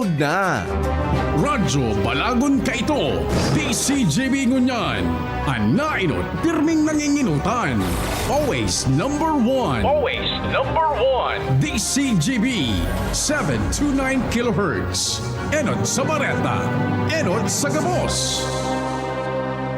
Upload na! Radyo Balagon Kaito, DCJB Ngunyan, Anainot, pirming nanginginutan. Always number one. Always number one. DCJB, 729 kHz. Enot sa Bareta, Enot sa Gabos.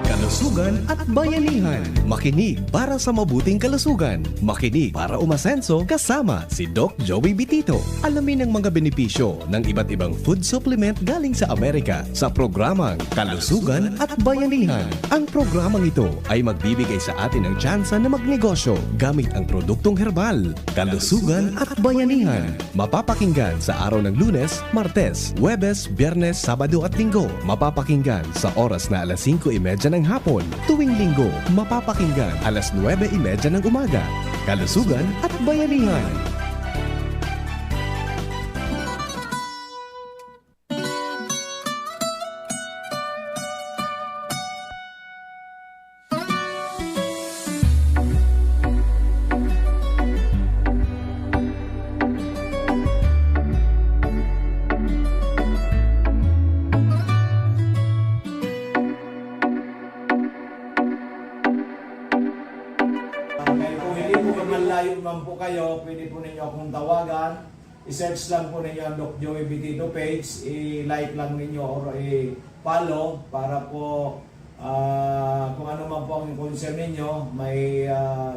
Kalusugan at bayanihan. Makinig para sa mabuting kalusugan. Makinig para umasenso kasama si Doc Joey Bitito. Alamin ang mga benepisyo ng iba't ibang food supplement galing sa Amerika sa programang Kalusugan at Bayanihan. Ang programang ito ay magbibigay sa atin ng tsansa na magnegosyo gamit ang produktong herbal. Kalusugan at Bayanihan. Mapapakinggan sa araw ng Lunes, Martes, Huwebes, Biyernes, Sabado at Linggo. Mapapakinggan sa oras na alas 5:30 ng hapon. Tuwing Linggo, mapapakinggan alas 9:30 ng umaga. Kalusugan at Bayanihan. Man po kayo, pwede po ninyo akong tawagan. I-search lang po ninyo ang Doc Joey Bitito page, i-like lang ninyo or i-follow para po kung ano man po ang concern ninyo, may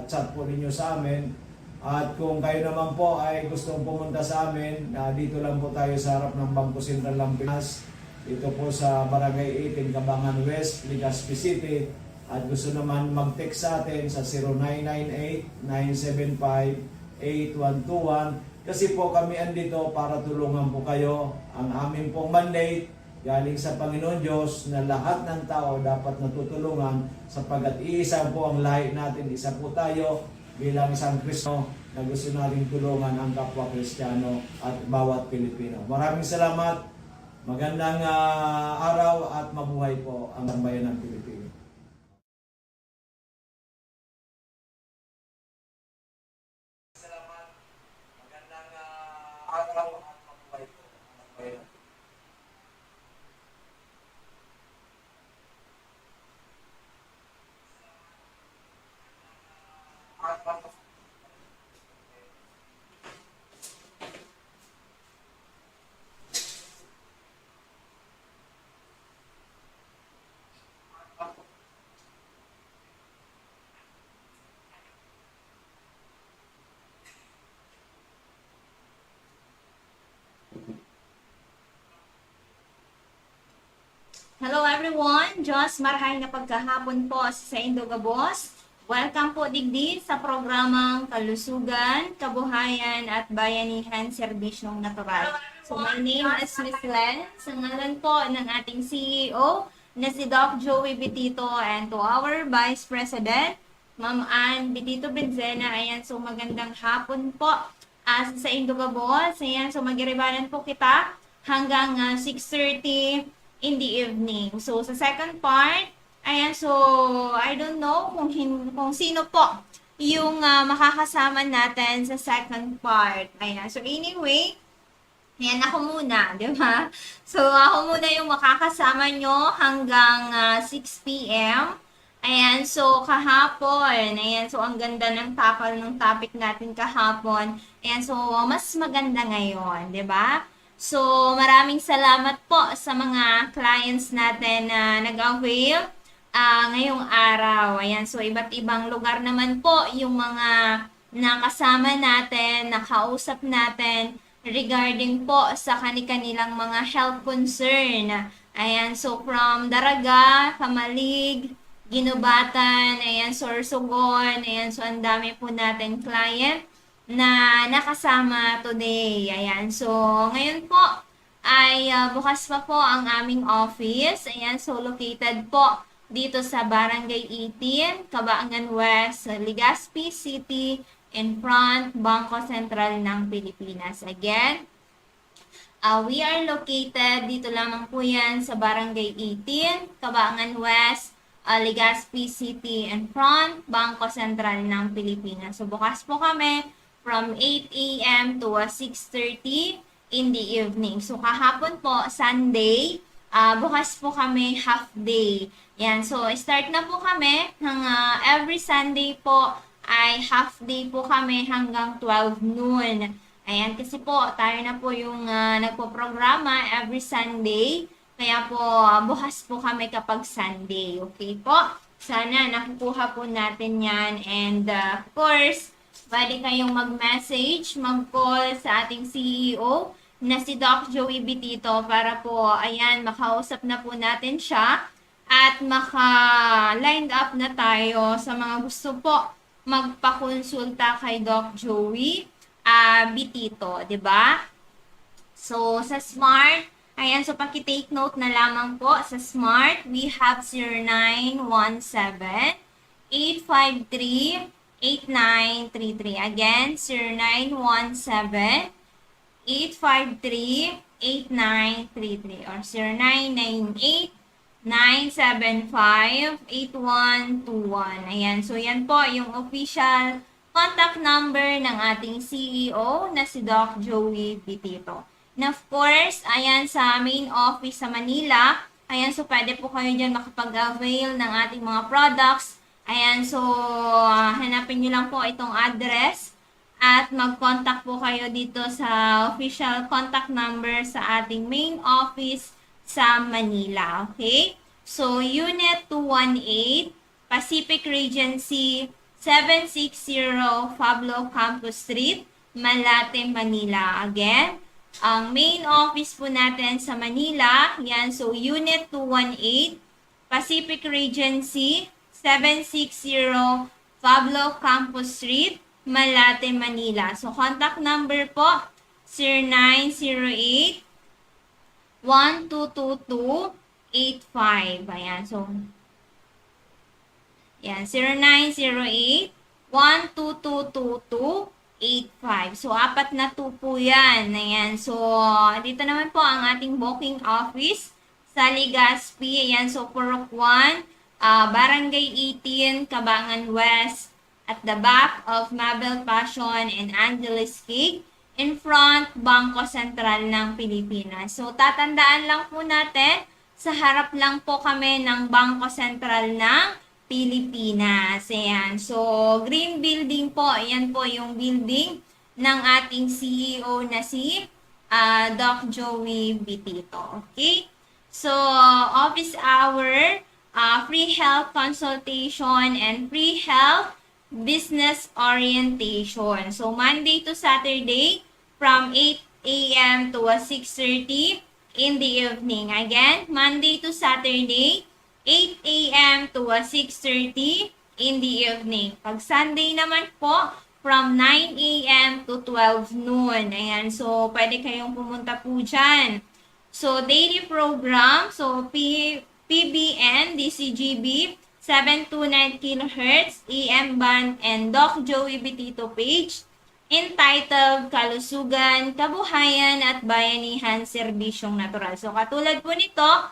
chat po ninyo sa amin. At kung kayo naman po ay gustong pumunta sa amin, dito lang po tayo sa harap ng Bangko Sentral ng Pinas. Dito po sa Barangay 18, Cabangan West, Legazpi City. At gusto naman mag-text sa atin sa 0998-975-8121 kasi po kami andito para tulungan po kayo. Ang aming pong mandate galing sa Panginoon Diyos na lahat ng tao dapat natutulungan sapagkat iisa po ang lahi natin, isa po tayo bilang isang Kristo na gusto natin tulungan ang kapwa Kristiyano at bawat Pilipino. Maraming salamat, magandang araw at mabuhay po ang bayan ng Pilipino. Hello everyone! Diyos, marahay na pagkahapon po sa Indogabos. Welcome po digdi sa programang Kalusugan, Kabuhayan at Bayanihan Serbisyong Natural. So my name is Miss Len. Sa ngalan po ng ating CEO na si Doc Joey Bitito and to our Vice President, Ma'am Ann Bitito Benzena. Ayan, so magandang hapon po sa Indogabos. Ayan, so magiribanan po kita hanggang 6:30 in the evening. So, sa second part, ayan, so, I don't know kung sino po yung makakasama natin sa second part. Ayan, so anyway, ayan, ako muna, di ba? So, ako muna yung makakasama nyo hanggang 6 p.m. Ayan, so, kahapon, ayan, so, ang ganda ng takal ng topic natin kahapon. Ayan, so, mas maganda ngayon, di ba? So, maraming salamat po sa mga clients natin na nag-avail ngayong araw. Ayan, so iba't ibang lugar naman po yung mga nakasama natin, nakausap natin regarding po sa kanilang mga health concern. Ayan, so from Daraga, Kamalig, Ginubatan, ayan, Sorsogon, ayan, so ang dami po natin client na nakasama today. Ayan, so ngayon po ay bukas pa po ang aming office. Ayan, so located po dito sa Barangay 18, Cabangan West, Legazpi City, in front Bangko Sentral ng Pilipinas. Again, we are located dito lamang po yan sa Barangay 18, Cabangan West, Legazpi City, in front Bangko Sentral ng Pilipinas. So bukas po kami from 8 a.m. to 6:30 in the evening. So, kahapon po, Sunday, bukas po kami half day. Yan. So, start na po kami ng every Sunday po ay half day po kami hanggang 12 noon. Ayan, kasi po, tayo na po yung nagpo-programa every Sunday. Kaya po, bukas po kami kapag Sunday. Okay po? Sana nakukuha po natin yan. And of course, pwede kayong mag-message, mag-call sa ating CEO na si Doc Joey Bitito para po, ayan, makausap na po natin siya at maka-lined up na tayo sa mga gusto po magpakonsulta kay Doc Joey Bitito, 'di ba? So, sa Smart, ayan, so paki-take note na lamang po, sa Smart, we have 0917-853-8933. Again, 0917-853-8933 or 0998-975-8121. Ayan, so yan po yung official contact number ng ating CEO na si Doc Joey Bitito. And of course, ayan sa main office sa Manila, ayan, so pwede po kayo dyan makapag-avail ng ating mga products. Ayan, so hanapin nyo lang po itong address at mag-contact po kayo dito sa official contact number sa ating main office sa Manila. Okay? So, Unit 218, Pacific Regency, 760 Pablo Campus Street, Malate, Manila. Again, ang main office po natin sa Manila, yan, so Unit 218, Pacific Regency, 760 Pablo Campus Street, Malate, Manila. So, contact number po, 0908-1222-85. Ayan, so, yan, 0908-1222-85. So, apat na 2 po yan. Ayan, so, dito naman po ang ating booking office sa Legazpi. Ayan, so, Purok 1, Barangay 18, Cabangan West, at the back of Mabel Passion and Angeles Cake, in front, Bangko Sentral ng Pilipinas. So, tatandaan lang po natin, sa harap lang po kami ng Bangko Sentral ng Pilipinas. Ayan. So, green building po. Ayan po yung building ng ating CEO na si Doc Joey Bitito. Okay? So, office hour, free health consultation, and free health business orientation. So, Monday to Saturday from 8 a.m. to 6:30 in the evening. Again, Monday to Saturday, 8 a.m. to 6:30 in the evening. Pag Sunday naman po, from 9 a.m. to 12 noon. Ayan, so pwede kayong pumunta po dyan. So, daily program, so PBN, DCGB, 729 kHz, AM band, and Doc Joey Bitito page, entitled Kalusugan, Kabuhayan at Bayanihan Serbisyong Natural. So, katulad po nito,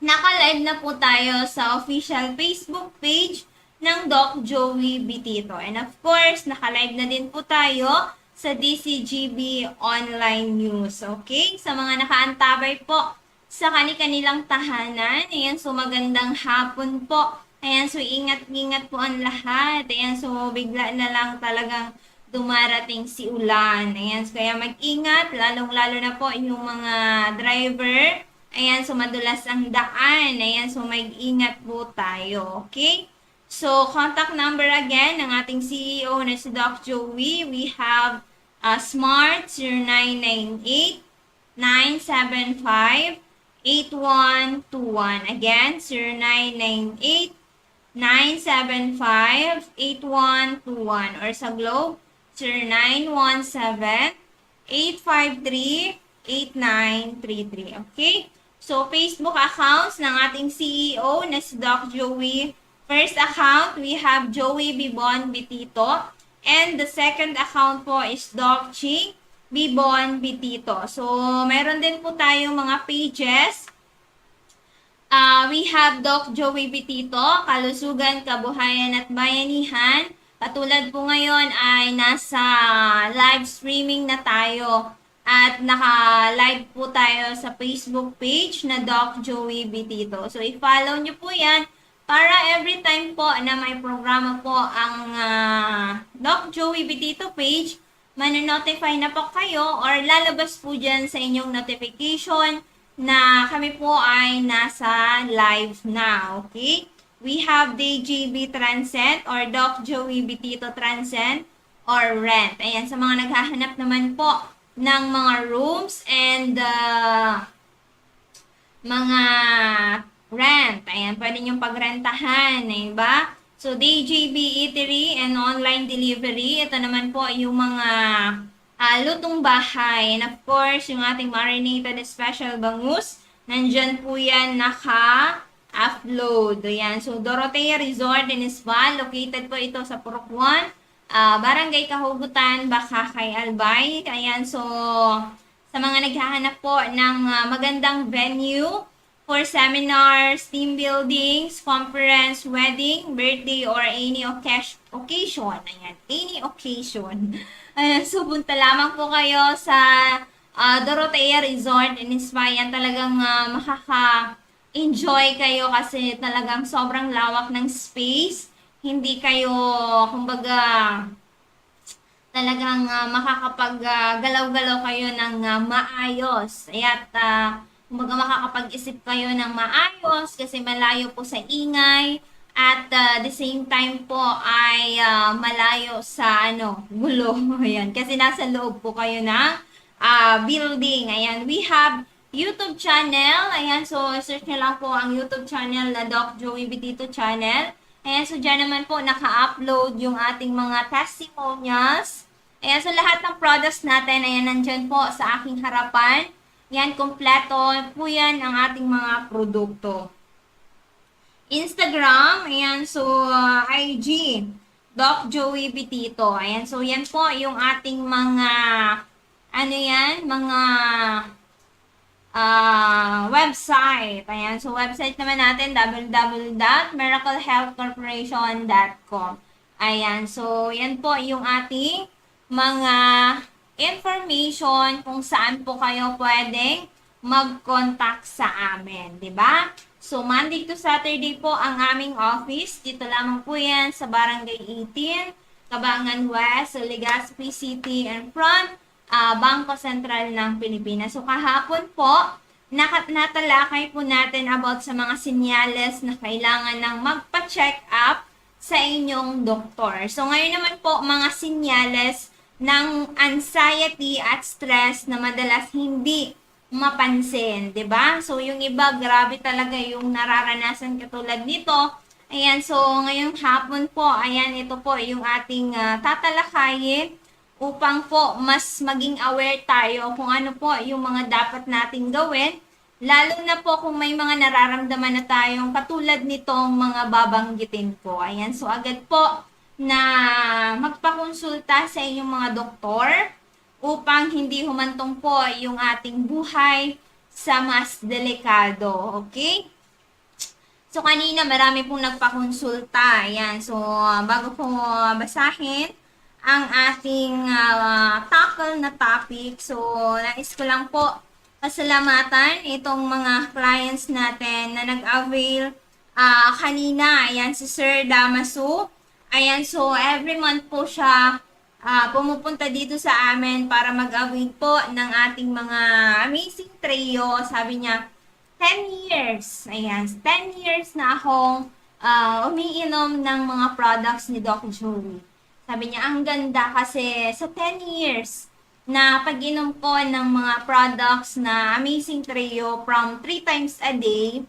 naka-live na po tayo sa official Facebook page ng Doc Joey Bitito. And of course, naka-live na din po tayo sa DCGB Online News. Okay? Sa mga nakaantabay po sa kanilang tahanan. Ayan, so magandang hapon po. Ayan, so ingat-ingat po ang lahat. Ayan, so bigla na lang talagang dumarating si ulan. Ayan, so kaya mag-ingat, lalong-lalo na po yung mga driver. Ayan, so madulas ang daan. Ayan, so mag-ingat po tayo. Okay? So, contact number again ng ating CEO na si Doc Joey. We have Smart 0998-975-8121. Again, 0998-975-8121. Or sa Globe, 0917-853-8933. Okay? So, Facebook accounts ng ating CEO na si Doc Joey. First account, we have Joey Bibon Bitito. And the second account po is Doc Ching Bibon Bitito. So, meron din po tayong mga pages. We have Doc Joey Bitito, Kalusugan, Kabuhayan at Bayanihan. Katulad po ngayon ay nasa live streaming na tayo At naka-live po tayo sa Facebook page na Doc Joey Bitito. So, i-follow nyo po yan para every time po na may programa po ang Doc Joey Bitito page, manonotify na po kayo or lalabas po dyan sa inyong notification na kami po ay nasa live na. Okay? We have DJB Transcend or Doc Joey Bitito Transcend or Rent. Ayan, sa mga naghahanap naman po ng mga rooms and mga rent. Ayan, pwede nyo pagrentahan. Ayan ba? So, DJB Eatery and Online Delivery. Ito naman po yung mga lutong bahay. And of course, yung ating marinated special bangus. Nandyan po yan naka-upload. Ayan. So, Dorotea Resort and Spa. Located po ito sa Purok 1. Barangay Kahugutan, Bakakay, Albay. Ayan, so sa mga naghahanap po ng magandang venue for seminars, team buildings, conference, wedding, birthday, or any occasion. Ayan, any occasion. Ayan, so punta lamang po kayo sa Dorotea Resort and Spa. Yan talagang makaka-enjoy kayo kasi talagang sobrang lawak ng space. Hindi kayo, kumbaga, talagang makakapag-galaw-galaw kayo ng maayos. At, kumbaga, makakapag-isip kayo ng maayos kasi malayo po sa ingay. At, the same time po ay malayo sa, gulo. Ayan, kasi nasa loob po kayo ng building. Ayan, we have YouTube channel. Ayan, so, search nyo lang po ang YouTube channel na Doc Joey Bitito channel. Ayan, so dyan naman po naka-upload yung ating mga testimonials. Ayan, so lahat ng products natin, ayan, nandyan po sa aking harapan. Yan, kompleto po yan ang ating mga produkto. Instagram, ayan, so IG, Doc Joey Bitito. Ayan, so yan po yung ating mga, mga website. Ayan. So, website naman natin, www.miraclehealthcorporation.com. Ayan. So, yan po yung ating mga information kung saan po kayo pwedeng mag-contact sa amin. Diba? So, Monday to Saturday po ang aming office. Dito lamang po yan sa Barangay 18, Cabangan West, so Legazpi City and front Bangko Sentral ng Pilipinas. So, kahapon po, natalakay po natin about sa mga senyales na kailangan ng magpa-check up sa inyong doktor. So, ngayon naman po, mga senyales ng anxiety at stress na madalas hindi mapansin, 'di ba? So, yung iba, grabe talaga yung nararanasan katulad nito. Ayan, so, ngayong hapon po, ayan, ito po yung ating tatalakayin upang po mas maging aware tayo kung ano po yung mga dapat nating gawin, lalo na po kung may mga nararamdaman na tayong katulad nitong mga babanggitin ko. Ayan, so agad po na magpakonsulta sa inyong mga doktor upang hindi humantong po yung ating buhay sa mas delikado. Okay? So, kanina marami pong nagpakonsulta. Ayan, so bago po basahin ang ating tackle na topic. So, nais ko lang po pasalamatan itong mga clients natin na nag-avail kanina. Ayan, si Sir Damaso. Ayan, so every month po siya pumupunta dito sa amin para mag-avail po ng ating mga amazing trio. Sabi niya, 10 years. Ayan, 10 years na akong umiinom ng mga products ni Doc Joey. Sabi niya, ang ganda kasi sa 10 years na pag-inom ko ng mga products na Amazing Trio from 3 times a day.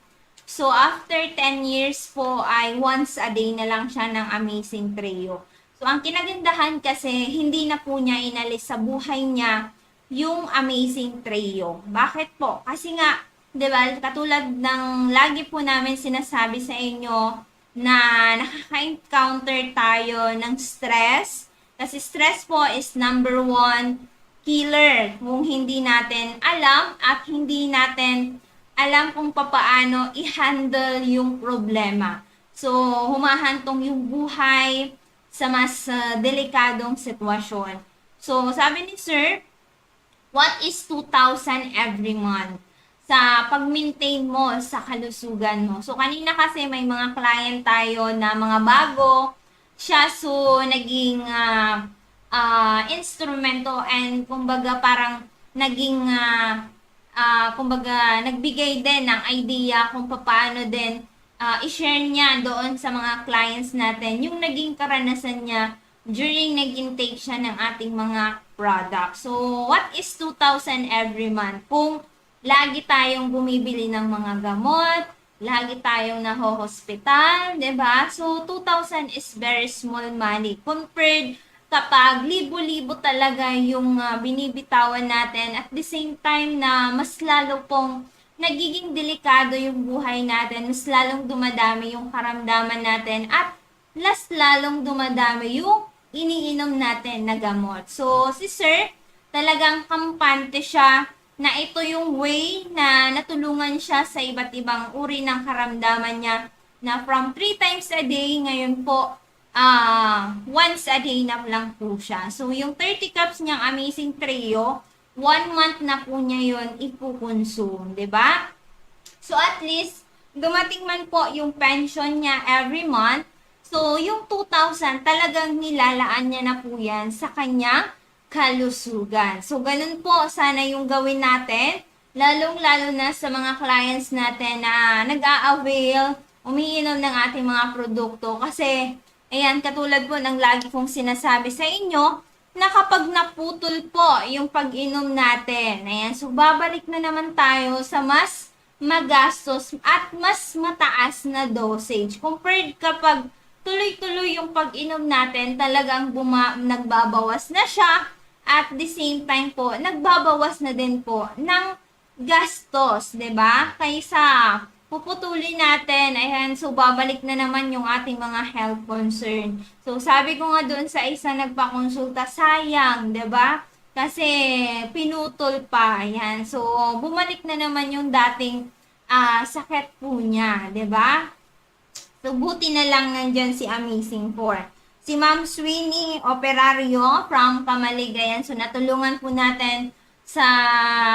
So, after 10 years po ay once a day na lang siya ng Amazing Trio. So, ang kinagandahan kasi hindi na po niya inalis sa buhay niya yung Amazing Trio. Bakit po? Kasi nga, diba, katulad ng lagi po namin sinasabi sa inyo, na nakaka-encounter tayo ng stress. Kasi stress po is number 1 killer kung hindi natin alam at hindi natin alam kung papaano i-handle yung problema. So, humahantong yung buhay sa mas delikadong sitwasyon. So, sabi ni Sir, what is 2,000 every month sa pag-maintain mo sa kalusugan mo. So, kanina kasi may mga client tayo na mga bago siya, so naging instrumento and kumbaga parang naging kumbaga nagbigay din ng idea kung paano din i-share niya doon sa mga clients natin yung naging karanasan niya during nag-intake siya ng ating mga products. So, what is 2,000 every month? Kung lagi tayong bumibili ng mga gamot, lagi tayong naho-hospital, 'di ba? So, 2,000 is very small money compared kapag libo-libo talaga yung binibitawan natin at the same time na mas lalo pong nagiging delikado yung buhay natin, mas lalong dumadami yung karamdaman natin at lalong dumadami yung iniinom natin na gamot. So, si Sir, talagang kampante siya na ito yung way na natulungan siya sa iba't ibang uri ng karamdaman niya na from 3 times a day, ngayon po, once a day na lang po siya. So, yung 30 cups niyang Amazing Trio, 1 month na po niya yun ipukonsume, 'di ba? So, at least, dumating man po yung pension niya every month. So, yung 2,000, talagang nilalaan niya na po yan sa kanyang kalusugan. So, ganun po sana yung gawin natin, lalong-lalo na sa mga clients natin na nag-a-avail, umiinom ng ating mga produkto. Kasi, ayan, katulad po ng lagi kong sinasabi sa inyo, na kapag naputol po yung pag-inom natin, ayan, so babalik na naman tayo sa mas magastos at mas mataas na dosage. Compared kapag tuloy-tuloy yung pag-inom natin, talagang nagbabawas na siya at the same time po, nagbabawas na din po ng gastos, 'di ba? Kaysa puputulin natin, ayan, so babalik na naman yung ating mga health concern. So, sabi ko nga doon sa isa nagpakonsulta, sayang, 'di ba? Kasi pinutol pa, ayan. So, bumalik na naman yung dating sakit po niya, 'di ba? So, buti na lang nandyan si Amazing 4. Si Ma'am Sweeney Operario from Kamaligayan. So, natulungan po natin sa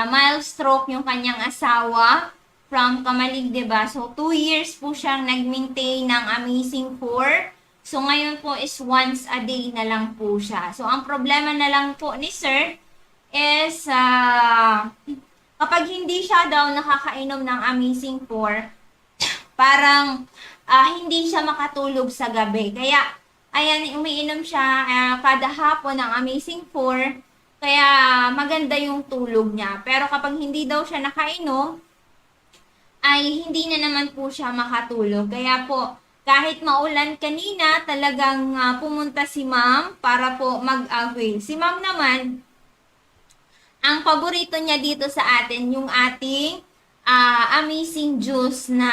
mild stroke yung kanyang asawa from Kamalig, 'di ba? So, 2 years po siyang nag-maintain ng Amazing 4. So, ngayon po is once a day na lang po siya. So, ang problema na lang po ni Sir is kapag hindi siya daw nakakainom ng Amazing 4, parang hindi siya makatulog sa gabi. Kaya, ayan, umiinom siya kada hapon ng Amazing 4. Kaya, maganda yung tulog niya. Pero kapag hindi daw siya nakainom, ay hindi na naman po siya makatulog. Kaya po, kahit maulan kanina, talagang pumunta si Ma'am para po mag-avail. Si Ma'am naman, ang paborito niya dito sa atin, yung ating Amazing Juice na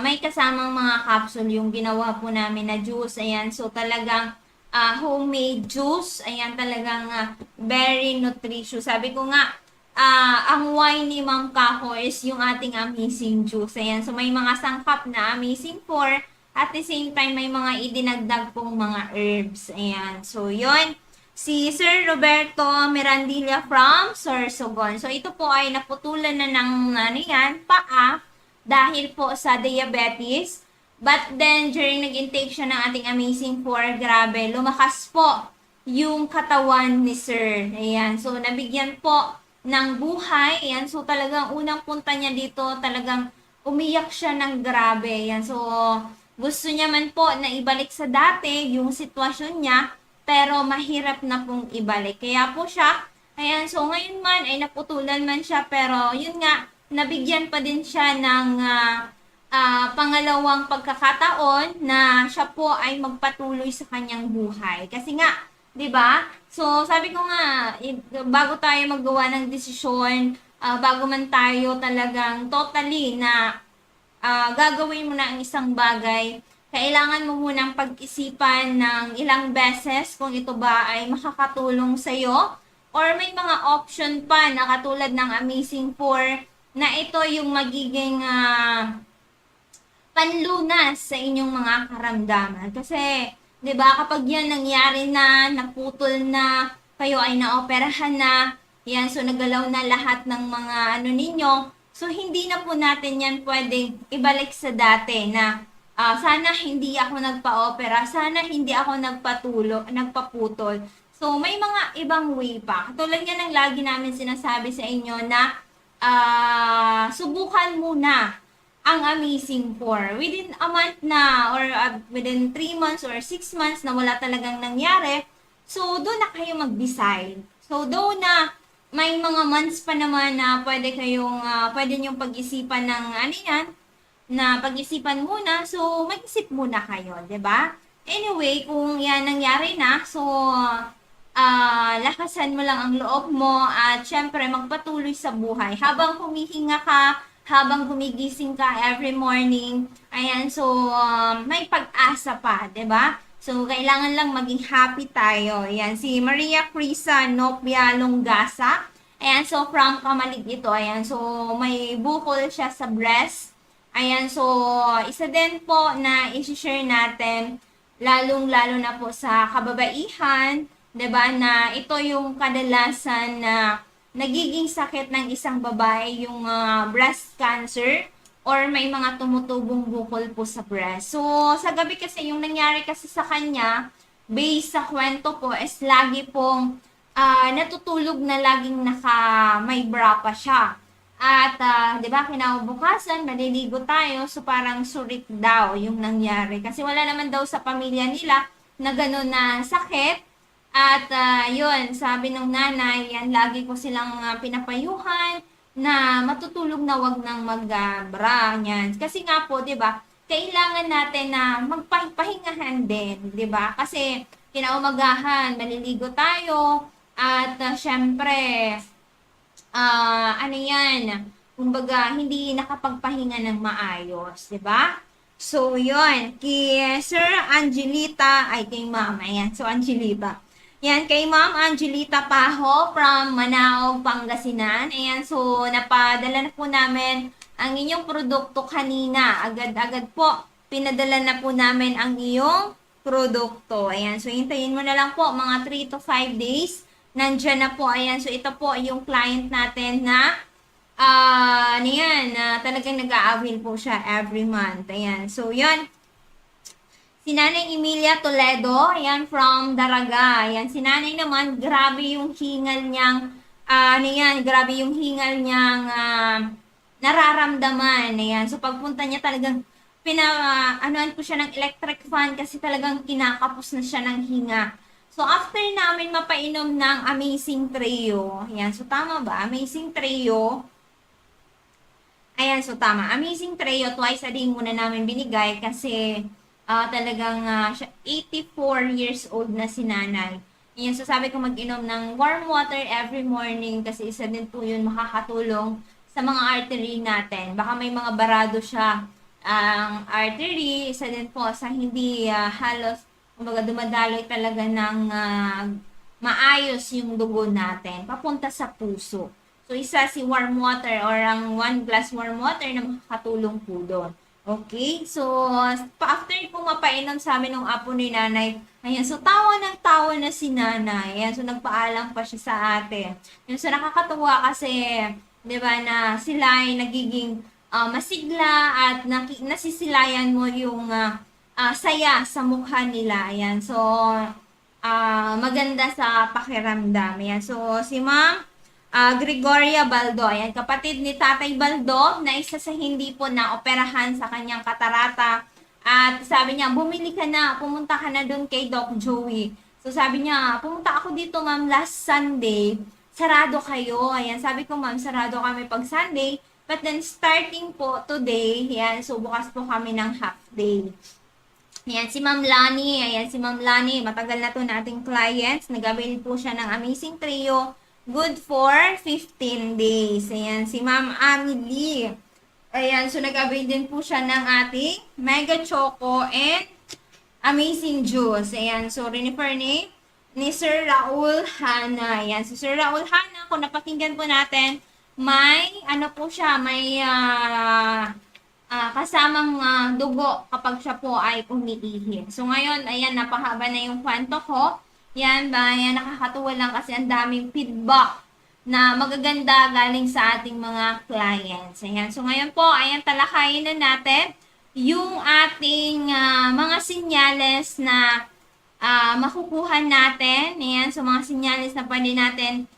may kasamang mga capsule, yung ginawa po namin na juice. Ayan, so talagang homemade juice. Ayan, talagang very nutritious. Sabi ko nga, ang wine ni Ma'am Kako is yung ating Amazing Juice. Ayan, so may mga sangkap na Amazing 4 at the same time may mga idinagdag pong mga herbs. Ayan, so yun. Si Sir Roberto Mirandilla from Sorsogon. So ito po ay naputulan na ng paa dahil po sa diabetes. But then, during nag-intake siya ng ating Amazing 4, grabe, lumakas po yung katawan ni Sir. Ayan, so nabigyan po ng buhay. Ayan, so talagang unang punta niya dito, talagang umiyak siya ng grabe. Ayan, so gusto niya man po na ibalik sa dati yung sitwasyon niya, pero mahirap na pong ibalik. Kaya po siya, ayan, so ngayon man ay naputulan man siya, pero yun nga, nabigyan pa din siya ng pangalawang pagkakataon na siya po ay magpatuloy sa kanyang buhay. Kasi nga, 'di ba? So, sabi ko nga, bago tayo maggawa ng desisyon, bago man tayo talagang totally na gagawin mo na ang isang bagay, kailangan mo munang pag-isipan ng ilang beses kung ito ba ay makakatulong sa'yo or may mga option pa na katulad ng Amazing 4 na ito yung magiging panlunas sa inyong mga karamdaman. Kasi, 'di ba, kapag yan nangyari na, naputol na, kayo ay naoperahan na, Yan, so nagalaw na lahat ng mga ano ninyo. So hindi na po natin yan pwedeng ibalik sa dati na sana hindi ako nagpa-opera, sana hindi ako nagpaputol. So may mga ibang way pa. Katulad yan ng lagi namin sinasabi sa inyo na subukan muna ang Amazing 4. Within a month na or within 3 months or 6 months na wala talagang nangyari, so doon na kayo mag-decide. So doon na may mga months pa naman na pwede niyong pag-isipan ng ano yan, na pag-isipan muna, so mag-isip muna kayo, 'di ba? Anyway, kung yan nangyari na, so lakasan mo lang ang loob mo at syempre magpatuloy sa buhay. Habang humihinga ka, habang gumigising ka every morning, ayan, so may pag-asa pa, 'di ba? So kailangan lang maging happy tayo. Ayan, si Maria Crisa Nopia Longasa. Ayan, so from Kamalig ito. Ayan, so may bukol siya sa breast. Ayan, so isa din po na i-share natin, lalong-lalo na po sa kababaihan, 'di ba, na ito yung kadalasan na nagiging sakit ng isang babae, yung breast cancer or may mga tumutubong bukol po sa breast. So, sa gabi kasi, yung nangyari kasi sa kanya, based sa kwento po, is lagi pong natutulog na laging may bra pa siya. At, di ba, kinabukasan, maliligo tayo, so parang surit daw yung nangyari. Kasi wala naman daw sa pamilya nila na gano'n na sakit. At yun, sabi ng nanay, yan, lagi ko silang pinapayuhan na matutulog na wag nang mag-bra yan. Kasi nga po, 'di ba? Kailangan natin na magpahingahan din, 'di ba? Kasi kinaumagahan, maliligo tayo at syempre ano yan, kumbaga hindi nakapagpahinga ng maayos, 'di ba? So, yun, kay Sir Angelita, kay Ma'am, ayan, so Angelita. Yan, kay Ma'am Angelita Paho from Manao, Pangasinan. Ayan, so napadala na po namin ang inyong produkto kanina. Agad-agad po, pinadala na po namin ang iyong produkto. Ayan, so hintayin mo na lang po, mga 3 to 5 days. Nandyan na po, ayan, so ito po yung client natin na talagang nag-a-avail po siya every month. Ayan, so yan. Si Nanay Emilia Toledo, ayan, from Daraga. Ayan, si Nanay naman, grabe yung hingal niyang, grabe yung hingal niyang nararamdaman. Ayan, so pagpunta niya talagang, anuan po siya ng electric fan kasi talagang kinakapos na siya ng hinga. So, after namin mapainom ng Amazing Trio, ayan, so tama ba? Amazing Trio, ayan, so tama. Amazing Trio, twice a day muna namin binigay kasi, talagang 84 years old na si nanay. Yan, so sabi ko mag-inom ng warm water every morning kasi isa din po yun makakatulong sa mga artery natin. Baka may mga barado siya ang artery, isa din po sa hindi halos, kumbaga dumadaloy talaga ng maayos yung dugo natin, papunta sa puso. So isa si warm water or ang 1 glass warm water na makakatulong po doon. Okay, so after po mapainom sa amin ng apo ni nanay, ayan, so tawa na si nanay, ayan, so nagpaalam pa siya sa atin. Ayan, so nakakatuwa kasi, di ba, na sila ay nagiging masigla at nasisilayan mo yung saya sa mukha nila, ayan, so maganda sa pakiramdam, ayan, so si Ma'am Gregoria Baldo, ayan, kapatid ni Tatay Baldo, na isa sa hindi po na operahan sa kanyang katarata. At sabi niya, bumili ka na, pumunta ka na dun kay Doc Joey. So sabi niya, pumunta ako dito ma'am last Sunday, sarado kayo. Ayan, sabi ko ma'am, sarado kami pag Sunday. But then starting po today, ayan, so bukas po kami ng half day. Ayan, si Ma'am Lani, ayan, si Ma'am Lani, matagal na to nating clients. Nag-avail po siya ng Amazing Trio. Good for 15 days. Ayan, si Ma'am Amelie. Ayan, so nag-avail din po siya ng ating Mega Choco and Amazing Juice. Ayan, so refer ni Sir Raul Hana. Ayan, si Sir Raul Hana, kung napakinggan po natin, may, ano po siya, may kasamang dugo kapag siya po ay umiihi. So ngayon, ayan, napahaba na yung kwento ko. Yan ba, yan, nakakatuwa lang kasi ang daming feedback na magaganda galing sa ating mga clients. Ayan. So ngayon po, ayan, talakayin na natin yung ating mga sinyales na makukuha natin. Ayan. So mga sinyales na pwede natin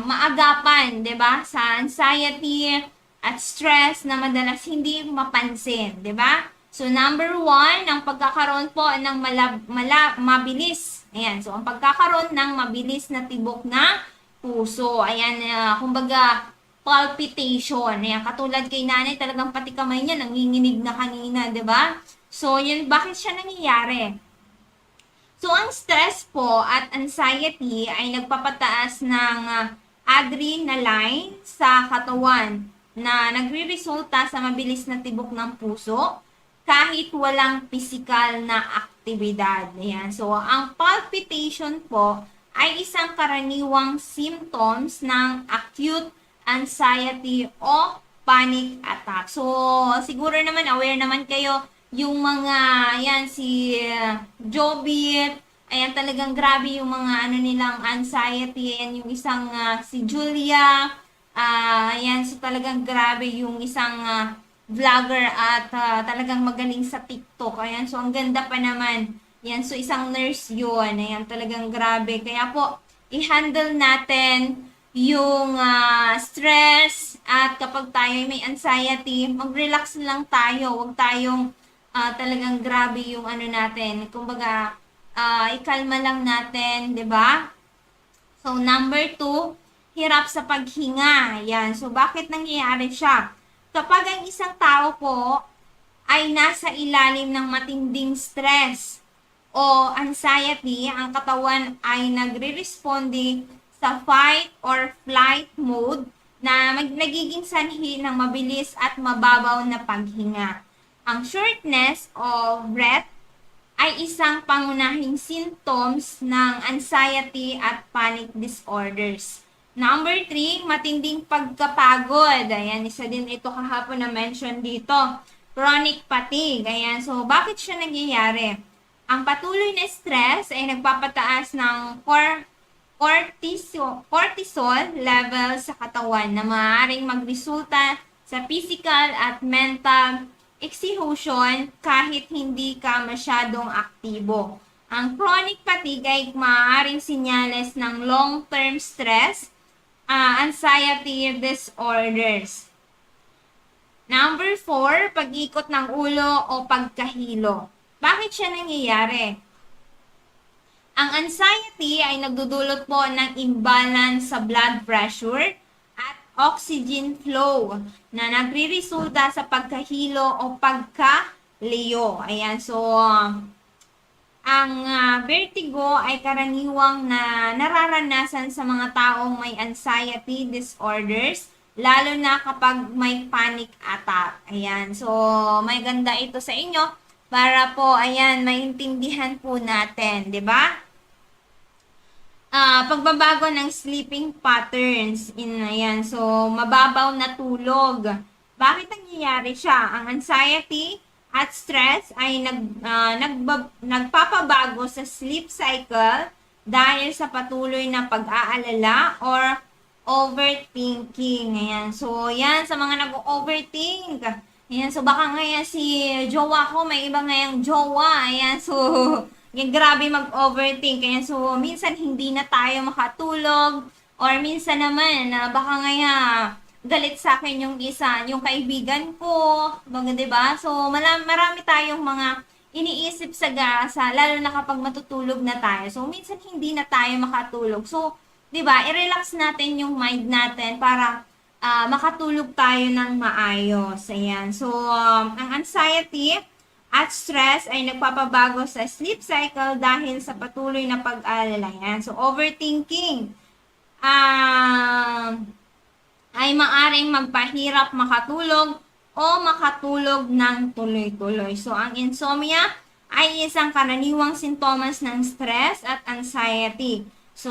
maagapan, 'di ba? Sa anxiety at stress na madalas hindi mapansin, 'di ba? So number 1, ang pagkakaroon po ng mabilis. Ayan. So ang pagkakaroon ng mabilis na tibok na puso. Ayan, kumbaga, palpitation. Ayan, katulad kay nanay, talagang pati kamay niya nanginginig na kanina, di ba? So, yun, bakit siya nangyayari? So, ang stress po at anxiety ay nagpapataas ng adrenaline sa katawan na nagre-resulta sa mabilis na tibok ng puso kahit walang physical na aktibidad. Ayan. So, ang palpitation po ay isang karaniwang symptoms ng acute anxiety o panic attack. So, siguro naman, aware naman kayo, yung mga, yan, si Jobit, ayan, talagang grabe yung mga, nilang anxiety, ayan, yung isang, si Julia, ayan, so talagang grabe yung isang, vlogger at talagang magaling sa TikTok, ayan, so ang ganda pa naman. Yan, so isang nurse yun. Ayan, talagang grabe. Kaya po, i-handle natin yung stress at kapag tayo may anxiety, mag-relax lang tayo. Huwag tayong talagang grabe yung natin. Kumbaga, ikalma lang natin, 'di ba? So, number 2, hirap sa paghinga. Yan. So, bakit nangyayari siya? Kapag ang isang tao po ay nasa ilalim ng matinding stress o anxiety, ang katawan ay nagre-responde sa fight or flight mode na nagiging sanhi ng mabilis at mababaw na paghinga. Ang shortness of breath ay isang pangunahing symptoms ng anxiety at panic disorders. Number 3, matinding pagkapagod. Ayan, isa din ito kahapon na mention dito. Chronic fatigue. Ayan, so bakit siya nangyayari? Ang patuloy na stress ay nagpapataas ng cortisol level sa katawan na maaaring magresulta sa physical at mental exhaustion kahit hindi ka masyadong aktibo. Ang chronic fatigue ay maaaring sinyales ng long-term stress, anxiety disorders. Number 4, pag-ikot ng ulo o pagkahilo. Bakit siya nangyayari? Ang anxiety ay nagdudulot po ng imbalance sa blood pressure at oxygen flow na nagre-resulta sa pagkahilo o pagkaliyo. Ayan, so ang vertigo ay karaniwang na nararanasan sa mga taong may anxiety disorders, lalo na kapag may panic attack. Ayan, so may ganda ito sa inyo para po, ayan, maintindihan po natin, di ba? Pagbabago ng sleeping patterns, ayan, so mababaw na tulog. Bakit nangyayari siya? Ang anxiety at stress ay nagpapabago sa sleep cycle dahil sa patuloy na pag-aalala or overthinking. Ayan. So, yan, sa mga nag-overthink. Ayan, so baka ngayon si jowa ko, may iba ngayong jowa. Ayan, so, yan, grabe mag-overthink. Ayan, so, minsan hindi na tayo makatulog. Or minsan naman, baka ngayon, galit sa akin yung isa, yung kaibigan ko. Baga, diba? So, marami tayong mga iniisip sa gasa, lalo na kapag matutulog na tayo. So, minsan hindi na tayo makatulog. So, 'di ba? I-relax natin yung mind natin para makatulog tayo ng maayos. Ayan. So, ang anxiety at stress ay nagpapabago sa sleep cycle dahil sa patuloy na pag-aalala. Ayan. So, overthinking ay maaring magpahirap makatulog o makatulog ng tuloy-tuloy. So, ang insomnia ay isang karaniwang sintomas ng stress at anxiety. So,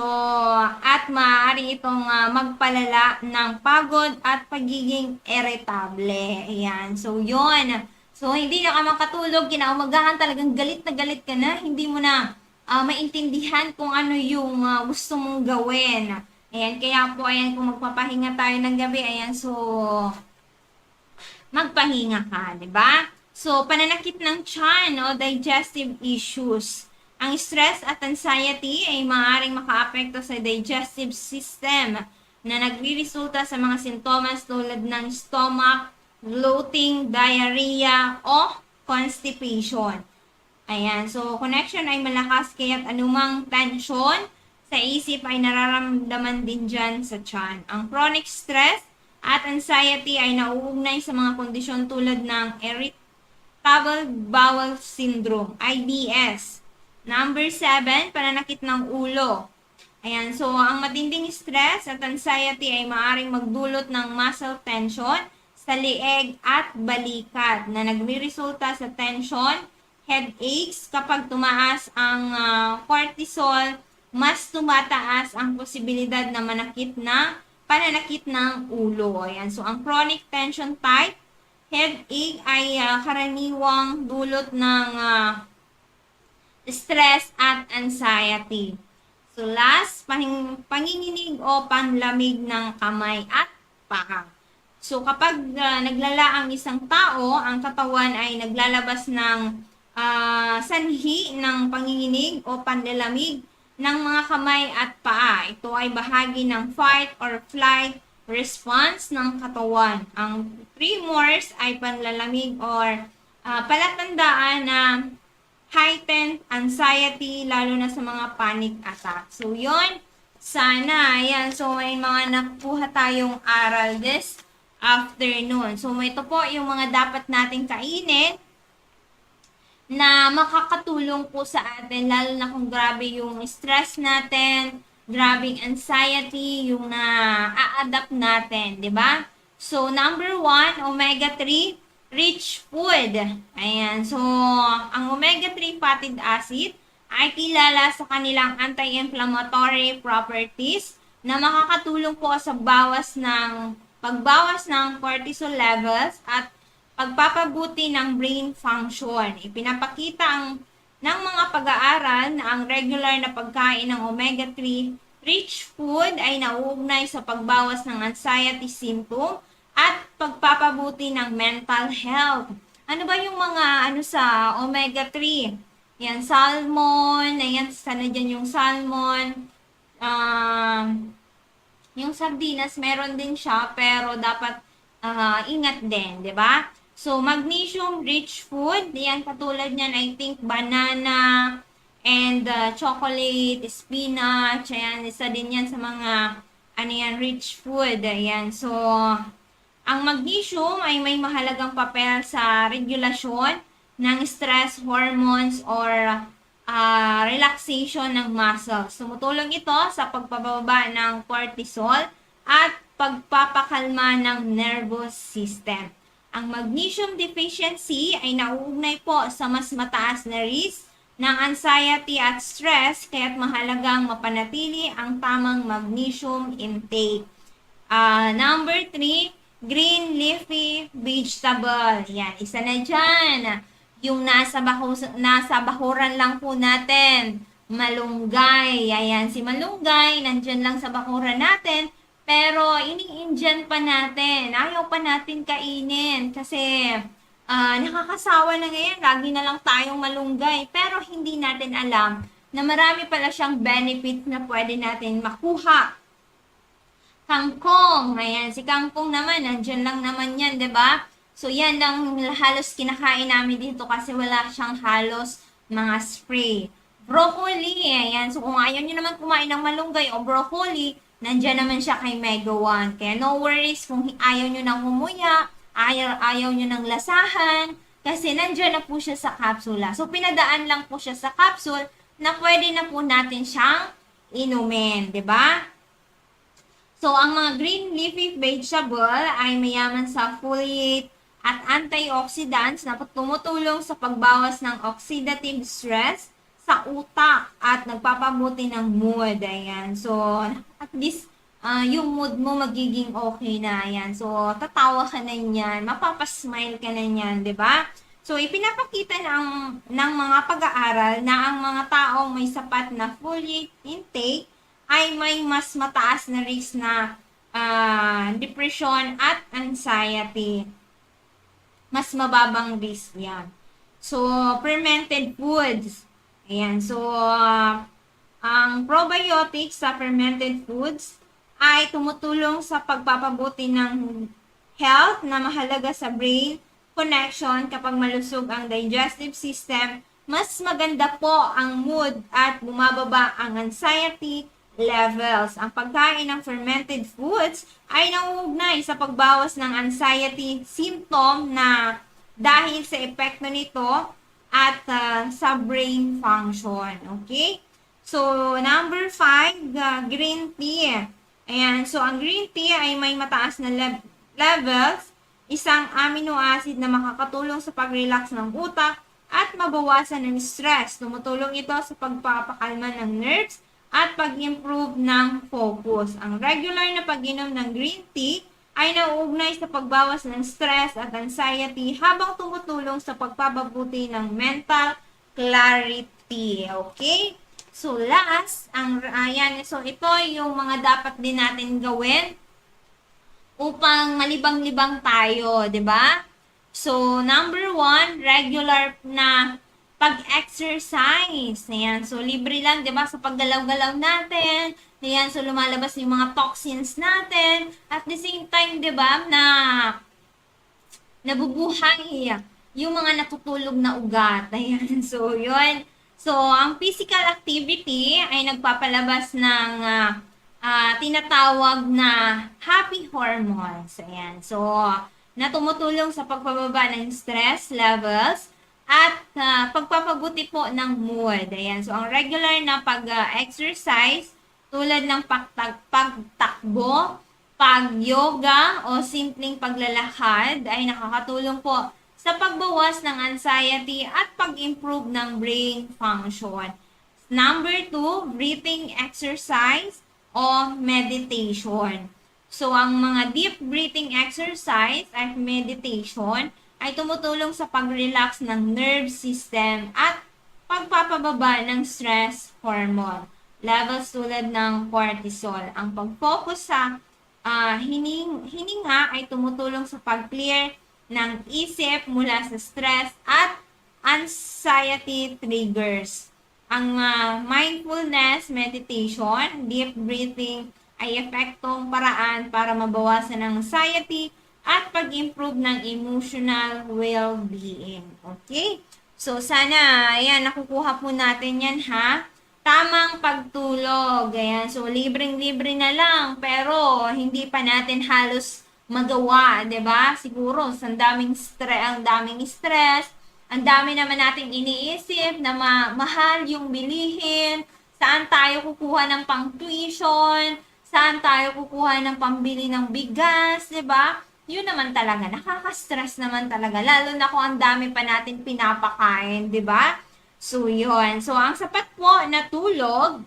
at maaari itong magpalala ng pagod at pagiging irritable. Ayan. So, yun. So, hindi na ka makatulog, kinaumagahan, talagang galit ka na, hindi mo na maintindihan kung ano yung gusto mong gawin. Ayan, kaya po, ayan, kung magpapahinga tayo ng gabi, ayan, so, magpahinga ka, di ba? So, pananakit ng tiyan, no, digestive issues. Ang stress at anxiety ay maaaring makaapekto sa digestive system na nagre-resulta sa mga sintomas tulad ng stomach, bloating, diarrhea, o constipation. Ayan, so connection ay malakas kaya't anumang tension sa isip ay nararamdaman din dyan sa tiyan. Ang chronic stress at anxiety ay nauugnay sa mga kondisyon tulad ng irritable bowel syndrome, IBS. Number 7, pananakit ng ulo. Ayan, so ang matinding stress at anxiety ay maaaring magdulot ng muscle tension sa leeg at balikat na nagre-resulta sa tension, headaches. Kapag tumaas ang cortisol, mas tumataas ang posibilidad na pananakit ng ulo. Ayan. So, ang chronic tension type, headache ay karaniwang dulot ng stress at anxiety. So, last, panginginig o panlamig ng kamay at paa. So, kapag naglala ang isang tao, ang katawan ay naglalabas ng sanhi ng panginginig o panlalamig ng mga kamay at paa. Ito ay bahagi ng fight or flight response ng katawan. Ang tremors ay panlalamig or palatandaan na heightened anxiety, lalo na sa mga panic attack. So, yun. Sana, ayan. So, may mga nakuha tayong aral this afternoon. So, ito po yung mga dapat nating kainin na makakatulong po sa atin, lalo na kung grabe yung stress natin, grabe anxiety, yung na-a-adapt natin, di ba? So, number 1, omega-3, rich food. Ayan. So, ang omega-3 fatty acid ay kilala sa kanilang anti-inflammatory properties na makakatulong po sa pagbawas ng cortisol levels at pagpapabuti ng brain function. Ipinapakita ng mga pag-aaral na ang regular na pagkain ng omega-3 rich food ay nauugnay sa pagbawas ng anxiety symptom at pagpapabuti ng mental health. Ano ba yung mga sa omega-3? Yan, salmon, ayan, sana dyan yung salmon, yung sardinas, meron din siya, pero dapat ingat din, di ba? So, magnesium-rich food, yan, katulad niyan, I think, banana, and chocolate, spinach, ayan, isa din yan sa mga, rich food, ayan. So, ang magnesium ay may mahalagang papel sa regulasyon ng stress hormones or relaxation ng muscles. Tumutulong ito sa pagpababa ng cortisol at pagpapakalma ng nervous system. Ang magnesium deficiency ay nauugnay po sa mas mataas na risk ng anxiety at stress, kaya't mahalagang mapanatili ang tamang magnesium intake. Number 3, green leafy vegetable. Yan, isa na dyan. Yung nasa bakuran lang po natin. Malunggay. Ayan, si malunggay, nandyan lang sa bakuran natin. Pero, ini-Indian pa natin. Ayaw pa natin kainin. Kasi, nakakasawa na ngayon. Lagi na lang tayong malunggay. Pero, hindi natin alam na marami pala siyang benefit na pwede natin makuha. Kangkong. Ayan, si kangkong naman, nandyan lang naman yan, 'di ba? So, yan lang halos kinakain namin dito kasi wala siyang halos mga spray. Broccoli, ayan. So, kung ayaw nyo naman kumain ng malunggay o broccoli, nandyan naman siya kay Mega One. Kaya no worries kung ayaw nyo ng humuya, ayaw nyo ng lasahan, kasi nandyan na po siya sa kapsula. So, pinadaan lang po siya sa capsule na pwede na po natin siyang inumin, 'di ba? So, ang mga green leafy vegetable ay mayaman sa folate at antioxidants na tumutulong sa pagbawas ng oxidative stress sa utak at nagpapabuti ng mood. Ayan. So, at least yung mood mo magiging okay na. Ayan. So, tatawa ka na niyan, mapapasmile ka na niyan, 'di ba? So, ipinapakita ng mga pag-aaral na ang mga taong may sapat na folate intake ay may mas mataas na risk na depression at anxiety. Mas mababang risk yan. So, fermented foods. Ayan. So, ang probiotics sa fermented foods ay tumutulong sa pagpapabuti ng health na mahalaga sa brain connection kapag malusog ang digestive system. Mas maganda po ang mood at bumababa ang anxiety levels. Ang pagkain ng fermented foods ay nauugnay sa pagbawas ng anxiety symptom na dahil sa epekto nito at sa brain function. Okay? So, number 5, green tea. Ayan. So, ang green tea ay may mataas na levels, isang amino acid na makakatulong sa pag-relax ng utak at mabawasan ng stress. Tumutulong ito sa pagpapakalma ng nerves at pag-improve ng focus. Ang regular na pag-inom ng green tea ay nauugnay sa pagbawas ng stress at anxiety habang tumutulong sa pagpapabuti ng mental clarity. Okay? So, last, so ito yung mga dapat din natin gawin upang malibang-libang tayo, di ba? So, number 1, regular na pag-exercise. Ayan, so libre lang, di ba? Sa paggalaw-galaw natin. Ayan, so lumalabas yung mga toxins natin. At the same time, di ba, na nabubuhay yung mga natutulog na ugat. Ayan, so yun. So, ang physical activity ay nagpapalabas ng tinatawag na happy hormones. Ayan. So, na tumutulong sa pagpababa ng stress levels at pagpapabuti po ng mood. Ayan. So, ang regular na pag-exercise tulad ng pagtakbo, pag-yoga o simpleng paglalakad ay nakakatulong po sa pagbawas ng anxiety at pag-improve ng brain function. Number 2, breathing exercise o meditation. So, ang mga deep breathing exercise at meditation ay tumutulong sa pag-relax ng nerve system at pagpapababa ng stress hormone. Levels tulad ng cortisol. Ang pag-focus sa hininga ay tumutulong sa pag-clear ng isip mula sa stress at anxiety triggers. Ang mindfulness meditation, deep breathing, ay epektong paraan para mabawasan ang anxiety at pag-improve ng emotional well-being. Okay? So, sana, ayan, nakukuha po natin yan, ha? Tamang pagtulog. Ayan, so, libreng-libre na lang, pero hindi pa natin halos magawa, 'di ba? Siguro ang daming stress, ang dami naman nating iniisip na mahal yung bilihin, saan tayo kukuha ng pang-tuition, saan tayo kukuha ng pambili ng bigas, 'di ba? Yun naman talaga, nakaka-stress naman talaga, lalo na kung ang dami pa natin pinapakain, 'di ba? So, yun. So, ang sapat po na tulog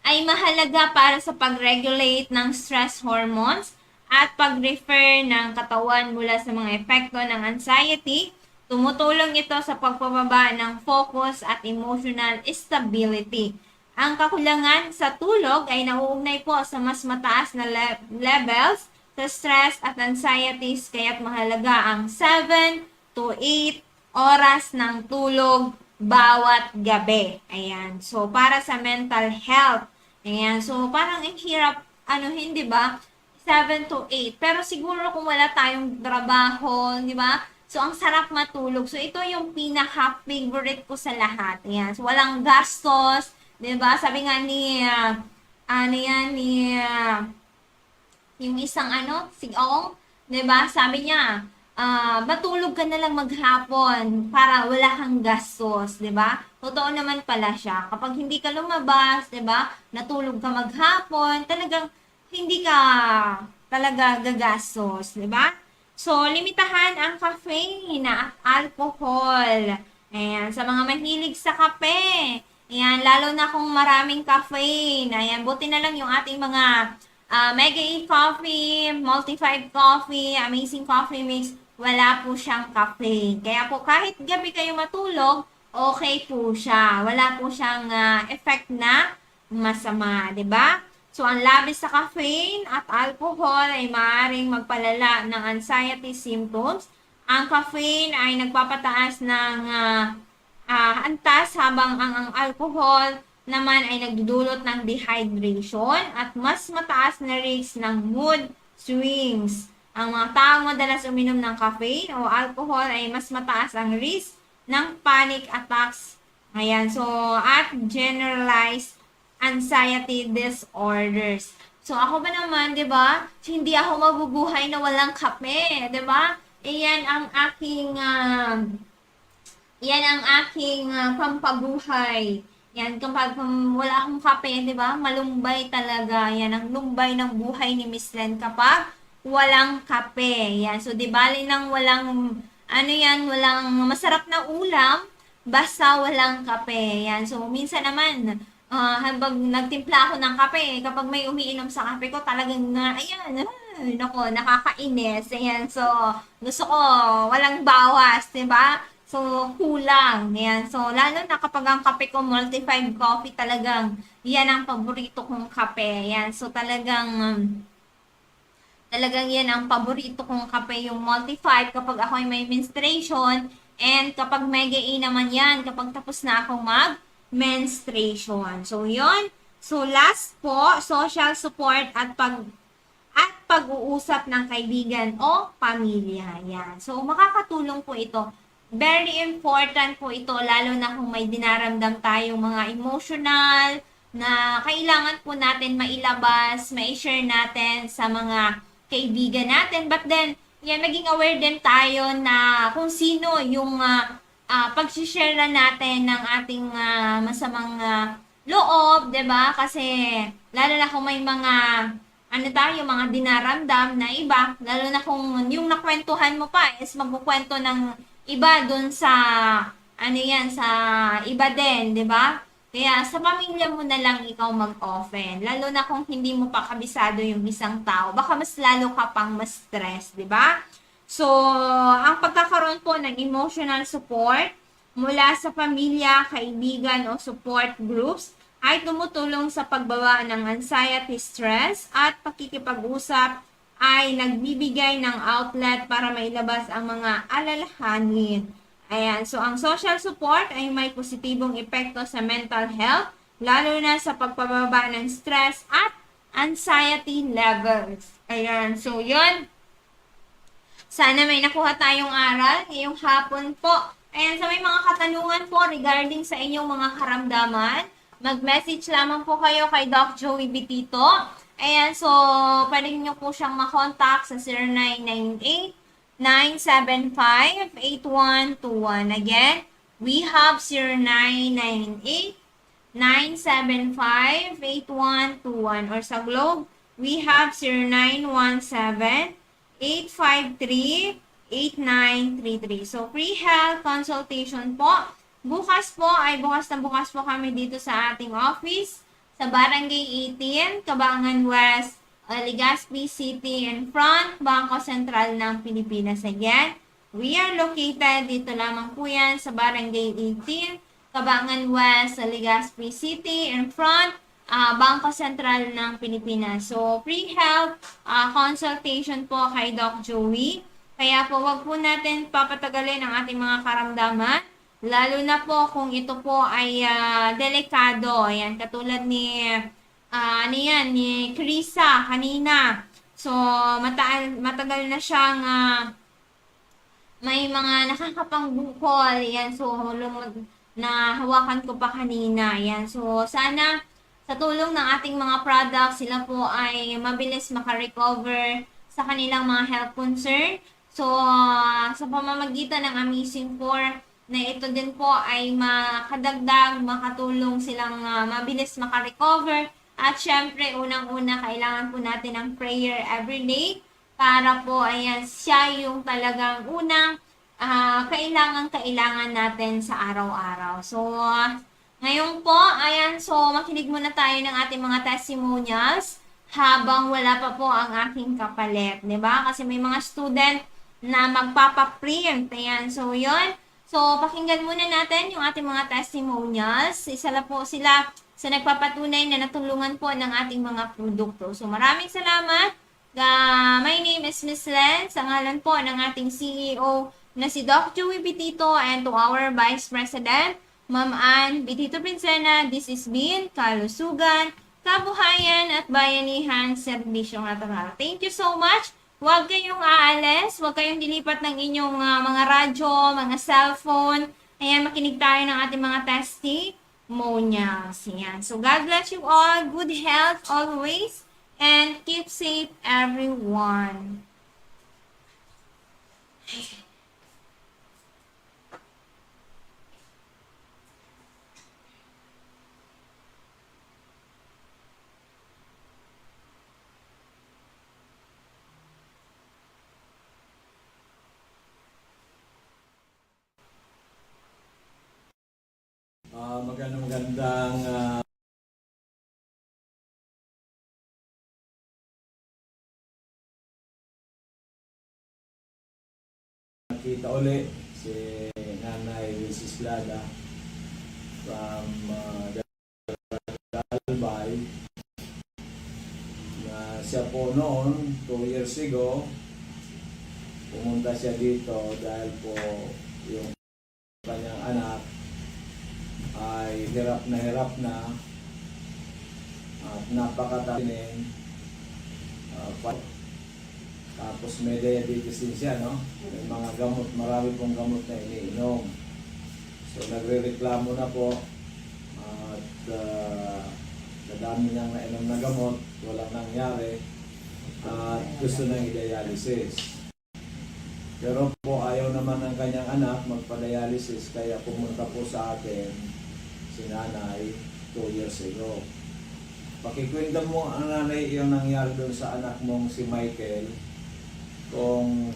ay mahalaga para sa pag-regulate ng stress hormones at pag-refer ng katawan mula sa mga epekto ng anxiety. Tumutulong ito sa pagpababa ng focus at emotional stability. Ang kakulangan sa tulog ay nauugnay po sa mas mataas na levels sa stress at anxieties, kaya't mahalaga ang 7 to 8 oras ng tulog bawat gabi. Ayan. So, para sa mental health. Ayan. So, parang ang hirap, hindi ba? 7 to 8. Pero siguro kung wala tayong trabaho, di ba? So, ang sarap matulog. So, ito yung pinaka-favorite ko sa lahat. Ayan. So, walang gastos, di ba? Sabi nga ni, yung isang si Ong, di ba? Sabi niya, matulog ka na lang maghapon para wala kang gastos, di ba? Totoo naman pala siya. Kapag hindi ka lumabas, di ba? Natulog ka maghapon, talagang hindi ka talaga gagastos, di ba? So, limitahan ang caffeine at alcohol. Ayan, sa mga mahilig sa kape. Ayan, lalo na kung maraming caffeine. Ayan, buti na lang yung ating mga Mega E Coffee, Multi-5 Coffee, Amazing Coffee Mix, wala po siyang caffeine. Kaya po kahit gabi kayo matulog, okay po siya. Wala po siyang effect na masama, 'di ba? So, ang labis sa caffeine at alcohol ay maaaring magpalala ng anxiety symptoms. Ang caffeine ay nagpapataas ng antas habang ang alcohol naman ay nagdudulot ng dehydration at mas mataas na risk ng mood swings. Ang mga taong madalas uminom ng caffeine o alcohol ay mas mataas ang risk ng panic attacks. Ayan, so at generalized anxiety disorders. So ako ba naman, 'di ba? Hindi ako mabubuhay na walang kape, 'di ba? Iyan ang aking pampabuhay. Yan, kapag wala akong kape, 'di ba? Malumbay talaga. Yan ang lumbay ng buhay ni Miss Len kapag walang kape. Yan. So, di bali nang walang walang masarap na ulam basta walang kape. Yan. So, minsan naman habang nagtimpla ako ng kape, kapag may umiinom sa kape ko, talagang nako, nakakainis. Ayan, so, gusto ko walang bawas, di ba? So, kulang. Ayan, so, lalo na kapag ang kape ko, multi-five coffee, talagang, yan ang paborito kong kape. Ayan, so, talagang yan ang paborito kong kape, yung multi-five, kapag ako ay may menstruation, and kapag mega E naman yan, kapag tapos na akong menstruation. So, yon. So, last po, social support at pag-uusap ng kaibigan o pamilya. Yan. So, makakatulong po ito. Very important po ito, lalo na kung may dinaramdam tayong mga emotional na kailangan po natin mailabas, ma-share natin sa mga kaibigan natin. But then, yan, maging aware din tayo na kung sino yung pag-share na natin ng ating masamang loob, 'di ba? Kasi lalo na kung may mga mga dinaramdam na iba, lalo na kung yung nakwentuhan mo pa is magkukwento ng iba dun sa sa iba din, 'di ba? Kaya sa pamilya mo na lang ikaw mag-open. Lalo na kung hindi mo pa kabisado yung isang tao, baka mas lalo ka pang mas stress, 'di ba? So, ang pagkakaroon po ng emotional support mula sa pamilya, kaibigan o support groups ay tumutulong sa pagbaba ng anxiety, stress at pakikipag-usap ay nagbibigay ng outlet para mailabas ang mga alalahanin. Ayan, so ang social support ay may positibong epekto sa mental health, lalo na sa pagpababa ng stress at anxiety levels. Ayan, so yun. Sana may nakuha tayong aral ngayong hapon po. Ayan, sa may mga katanungan po regarding sa inyong mga karamdaman, mag-message lamang po kayo kay Doc Joey Bitito. Ayan, so pwede nyo po siyang makontak sa 0998-975-8121. Again, we have 0998-975-8121. Or sa Globe, we have 0917-853-8933. So, free health consultation po. Bukas po kami dito sa ating office sa Barangay 18, Cabangan West, Legazpi City in front, Bangko Sentral ng Pilipinas. Again, we are located dito lamang po yan sa Barangay 18, Cabangan West, Legazpi City in front, Bangko Sentral ng Pilipinas. So, free health consultation po kay Doc Joey. Kaya po, wag po natin papatagalin ang ating mga karamdaman. Lalo na po kung ito po ay delikado. Ayan, katulad ni Krisa kanina. So, matagal na siyang may mga nakakapangbukol. Ayan, so, na hawakan ko pa kanina. Ayan, so, sana sa tulong ng ating mga products, sila po ay mabilis makarecover sa kanilang mga health concern. So, sa pamamagitan ng Amazing 4, na ito din po ay makadagdag, makatulong silang mabilis makarecover. At syempre, unang-una, kailangan po natin ng prayer everyday para po, ayan, siya yung talagang unang kailangan natin sa araw-araw. So, ngayon po, ayan, so makinig muna tayo ng ating mga testimonials habang wala pa po ang aking kapalit, di ba? Kasi may mga student na magpapaprint, ayan, so yun. So, pakinggan muna natin yung ating mga testimonials. Isa lang po sila sa nagpapatunay na natulungan po ng ating mga produkto. So maraming salamat. My name is Miss Len, sa ngalan po ng ating CEO na si Doc Joey Bitito, and to our Vice President, Ma'am Ann Bitito Prinsena. This is Bin Kalusugan, Kabuhayan at Bayanihan Serbisyong Natural. Thank you so much. Huwag kayong aalis, huwag kayong dilipat ng inyong mga radyo, mga cellphone. Ayan, makinig tayo ng ating mga testimonials. Ayan. So, God bless you all. Good health always. And keep safe, everyone. Magandang nakita uli si Nanay Mrs. Lada from Dalbay, na siya po noon 2 years ago pumunta siya dito dahil po yung kanyang anak ay hirap na at napakatinin. Tapos may diabetes din siya, no? May mga gamot, marami pong gamot na iniinom. So nagre-reklamo na po at nadami niyang nainom na gamot, walang nangyari at gusto nang i-dialysis. Pero po ayaw naman ng kanyang anak magpa-dialysis, kaya pumunta po sa akin si nanay 2 years ago. Pakikwento mo ang nanay yung nangyari doon sa anak mong si Michael, kung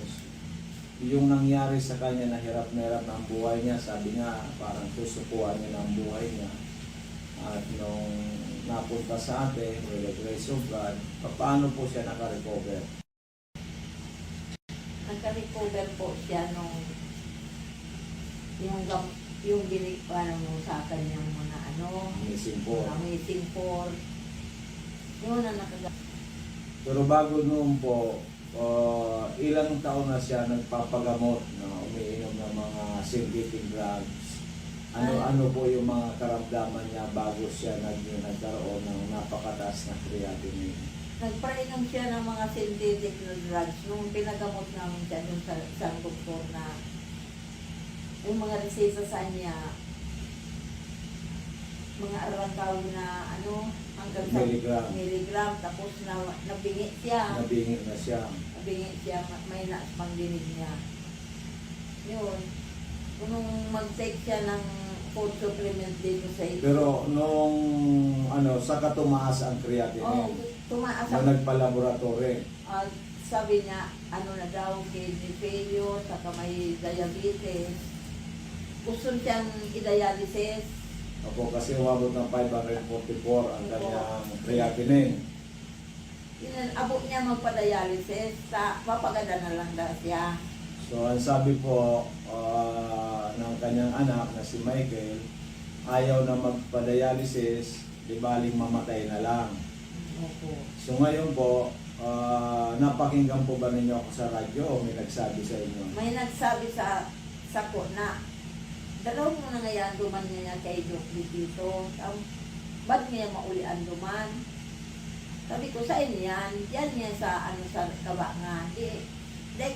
yung nangyari sa kanya na hirap ng buhay niya, sabi nga parang susukuan niya ng buhay niya. At nung napunta sa atin, with the grace of God, paano po siya naka-recover? Nagka-recover po siya nung yung binigyan mo sa kanyang mga Missing po. amazing for yun na Pero bago noon po, ilang taon na siya nagpapagamot na umiinom ng mga synthetic drugs. Ano po yung mga karamdaman niya bago siya nagkaroon ng napakataas na creatinine? nagpainom siya ng mga synthetic na drugs nung pinagamot namin siya dun sa doktor na yung mga reseta sa niya mga arangkaw na hanggang sa miligram, tapos nabingi siya. Nabingi na siya. Nabingi siya, may pangdinig niya. Yun. Nung mag-take siya ng food supplement dito sa ito. Pero nung saka tumaas ang creatinine. Tumaas Nung nagpa-laboratory. Sabi niya, na daw, kidney failure, saka may diabetes. Gusto siyang i-dialysis. Opo, kasi umabot ng 544 ang kanyang creatinine. Abot niya magpa-dialysis, papaganda na lang daw siya. So, ang sabi po ng kanyang anak na si Michael, ayaw na magpa-dialysis, di baling mamatay na lang. Opo. So, ngayon po, napakinggan po ba ninyo ako sa radyo o may nagsabi sa inyo? May nagsabi sa ko na, dalaw mo na nga anduman niya kay Doc dito. Ba't niya mauli anduman? Sabi ko, sa inyo yan. Yan niya sa kaba nga. Di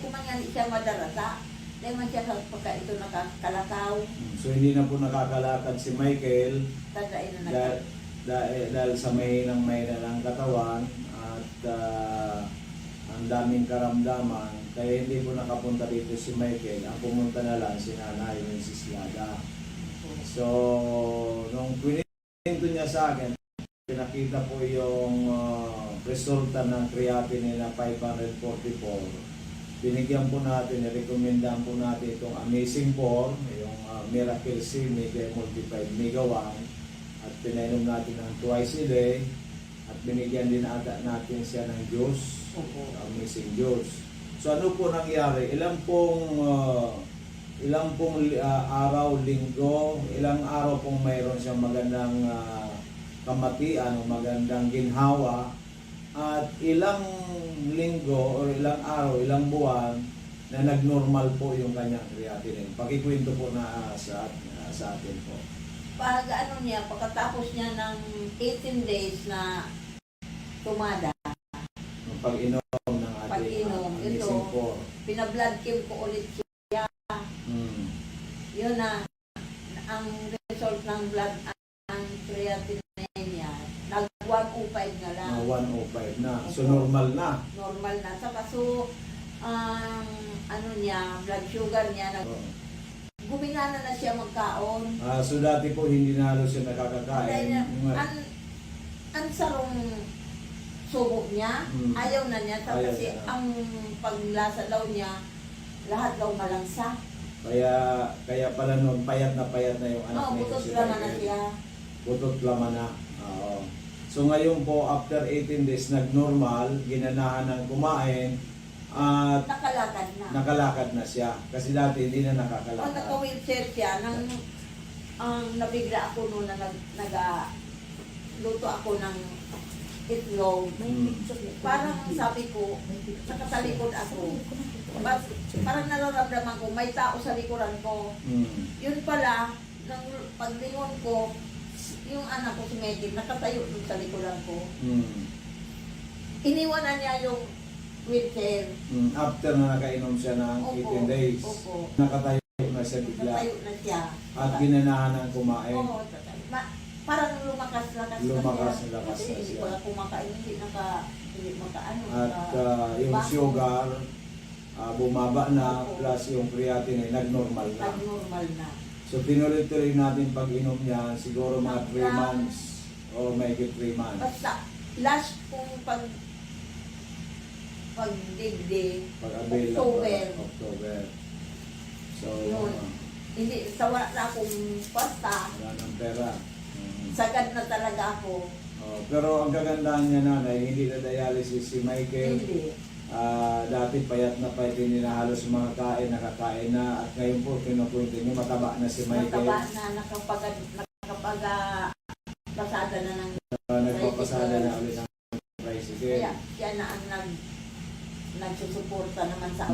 kumanyan siya madarata. Di man siya pagka ito nakakalakaw. So, hindi na po nakakalakad si Michael Tadain na dahil sa mahinang ng katawan at ang daming karamdaman, kaya hindi po nakapunta dito si Michael. Ang pumunta na lang si Nanay Mrs. Lada. So, nung kwento niya sa akin, pinakita po yung resulta ng creatinine na 544. Binigyan po natin, rekomendahan po natin itong Amazing 4, yung Miracle C Mega Multiplied Mega 1, at pinainom natin ng twice a day, at binigyan din natin siya ng juice, Amazing juice. So ano po nangyari? Ilang pong araw, linggo, ilang araw pong mayroon siyang magandang kamatian o magandang ginhawa at ilang linggo o ilang araw, ilang buwan na nagnormal po yung kanyang creatinine. Pakikwento po na sa atin po. Pag ano niya, pagkatapos niya ng 18 days na tumada, Yung pag-inom ng ating Pag-inom, ito. missing po. pinablood chem ko ulit siya. Mm. Yun na, ang result ng blood, ang creatinine niya, nag 105 na lang. 105 na. So normal na. Normal na. Saka so, ang ano niya, blood sugar niya, gumingana na siya magkaon. So dati po hindi na halos siya Dahil nakakakain. ang sarong subo niya, Mm. ayaw na niya. Ayaw Kasi niya. ang paglasa daw niya, lahat daw malansa. Kaya pala noon payat na yung anak Oo, niya. butot si laman na Michael. siya. Butot laman na. Oo. So ngayon po, after 18 days, nag-normal, ginanahan ng kumain, at Nakalakad na. nakalakad na siya. Kasi dati hindi na Pag nakakalakad. naka-wheelchair siya, ang nabigla ako noon na luto ako ng itlog. Parang sabi ko, nakatalikod ako. Parang nararamdaman ko, may tao sa likuran ko. Mm. Yun pala, nang paglingon ko, yung anak ko si Megan, nakatayo dun sa likuran ko. Mm. Iniwanan niya yung wheelchair. After na nakainom siya ng 18 days, Opo. nakatayo na siya bigla. Nakatayo na siya. At ginanahan ng kumain. Oo, parang lumakas-lakas Lumakas siya. na lakas Kasi na hindi siya. ko lang kumakain, hindi makaano. At yung baso. sugar, bumaba na, Opo. plus yung creatinine, nag-normal na. Normal na. So tinuloy-tuloy natin pag-inom niya, siguro mga 3 Hanggang- months o mahigit 3 months. Basta, last kong pagdigdig, Pag-avail October. So, Yun. hindi, sawa na akong pasta, wala ng pera. sagad na talaga ako. Pero ang kagandahan niya nanay, hindi na dialysis si Michael. Hindi. Dati payat hindi na halos mga kain, nakakain na. At ngayon po, kinukwento niyo, mataba na si Michael. Mataba na, nakapag-pasada na ng Nagpapasada na ulit ng tricycle. kaya, siya na ang nagsusuporta naman sa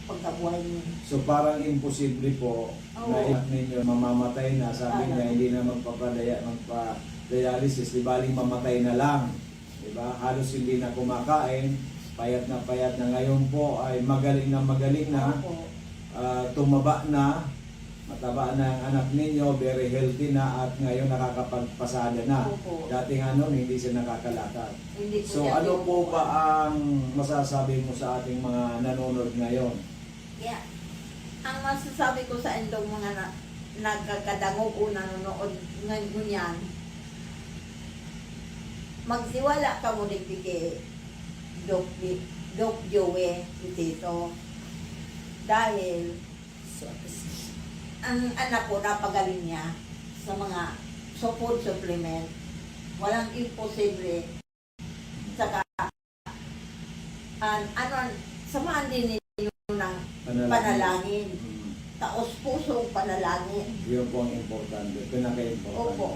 pagkabuhay niya. So parang imposible po Oo. na inak ninyo mamamatay na. Sabi niya, hindi na magpa-dialysis, di baling mamatay na lang. Diba? Halos hindi na kumakain, payat na ngayon po ay magaling na Opo. tumaba na, mataba na ang anak ninyo, very healthy na at ngayon nakakapagpasada na. Opo. Dati nga noon hindi siya nakakalakad. Hindi ko So siya ano po tinutukan. ba ang masasabi mo sa ating mga nanonood ngayon? Kaya, ang masasabi ko sa indong mga nagkakadangog o nanonood ngayon yan, magsiwala ka mo din kay Doc Joey Tito. Dahil ang anak ko napagaling niya sa mga food supplement. Walang imposible. Saka, samahan din ninyo ng panalangin. Taos pusong panalangin. Yun po ang importante, pinaka-importante. Opo.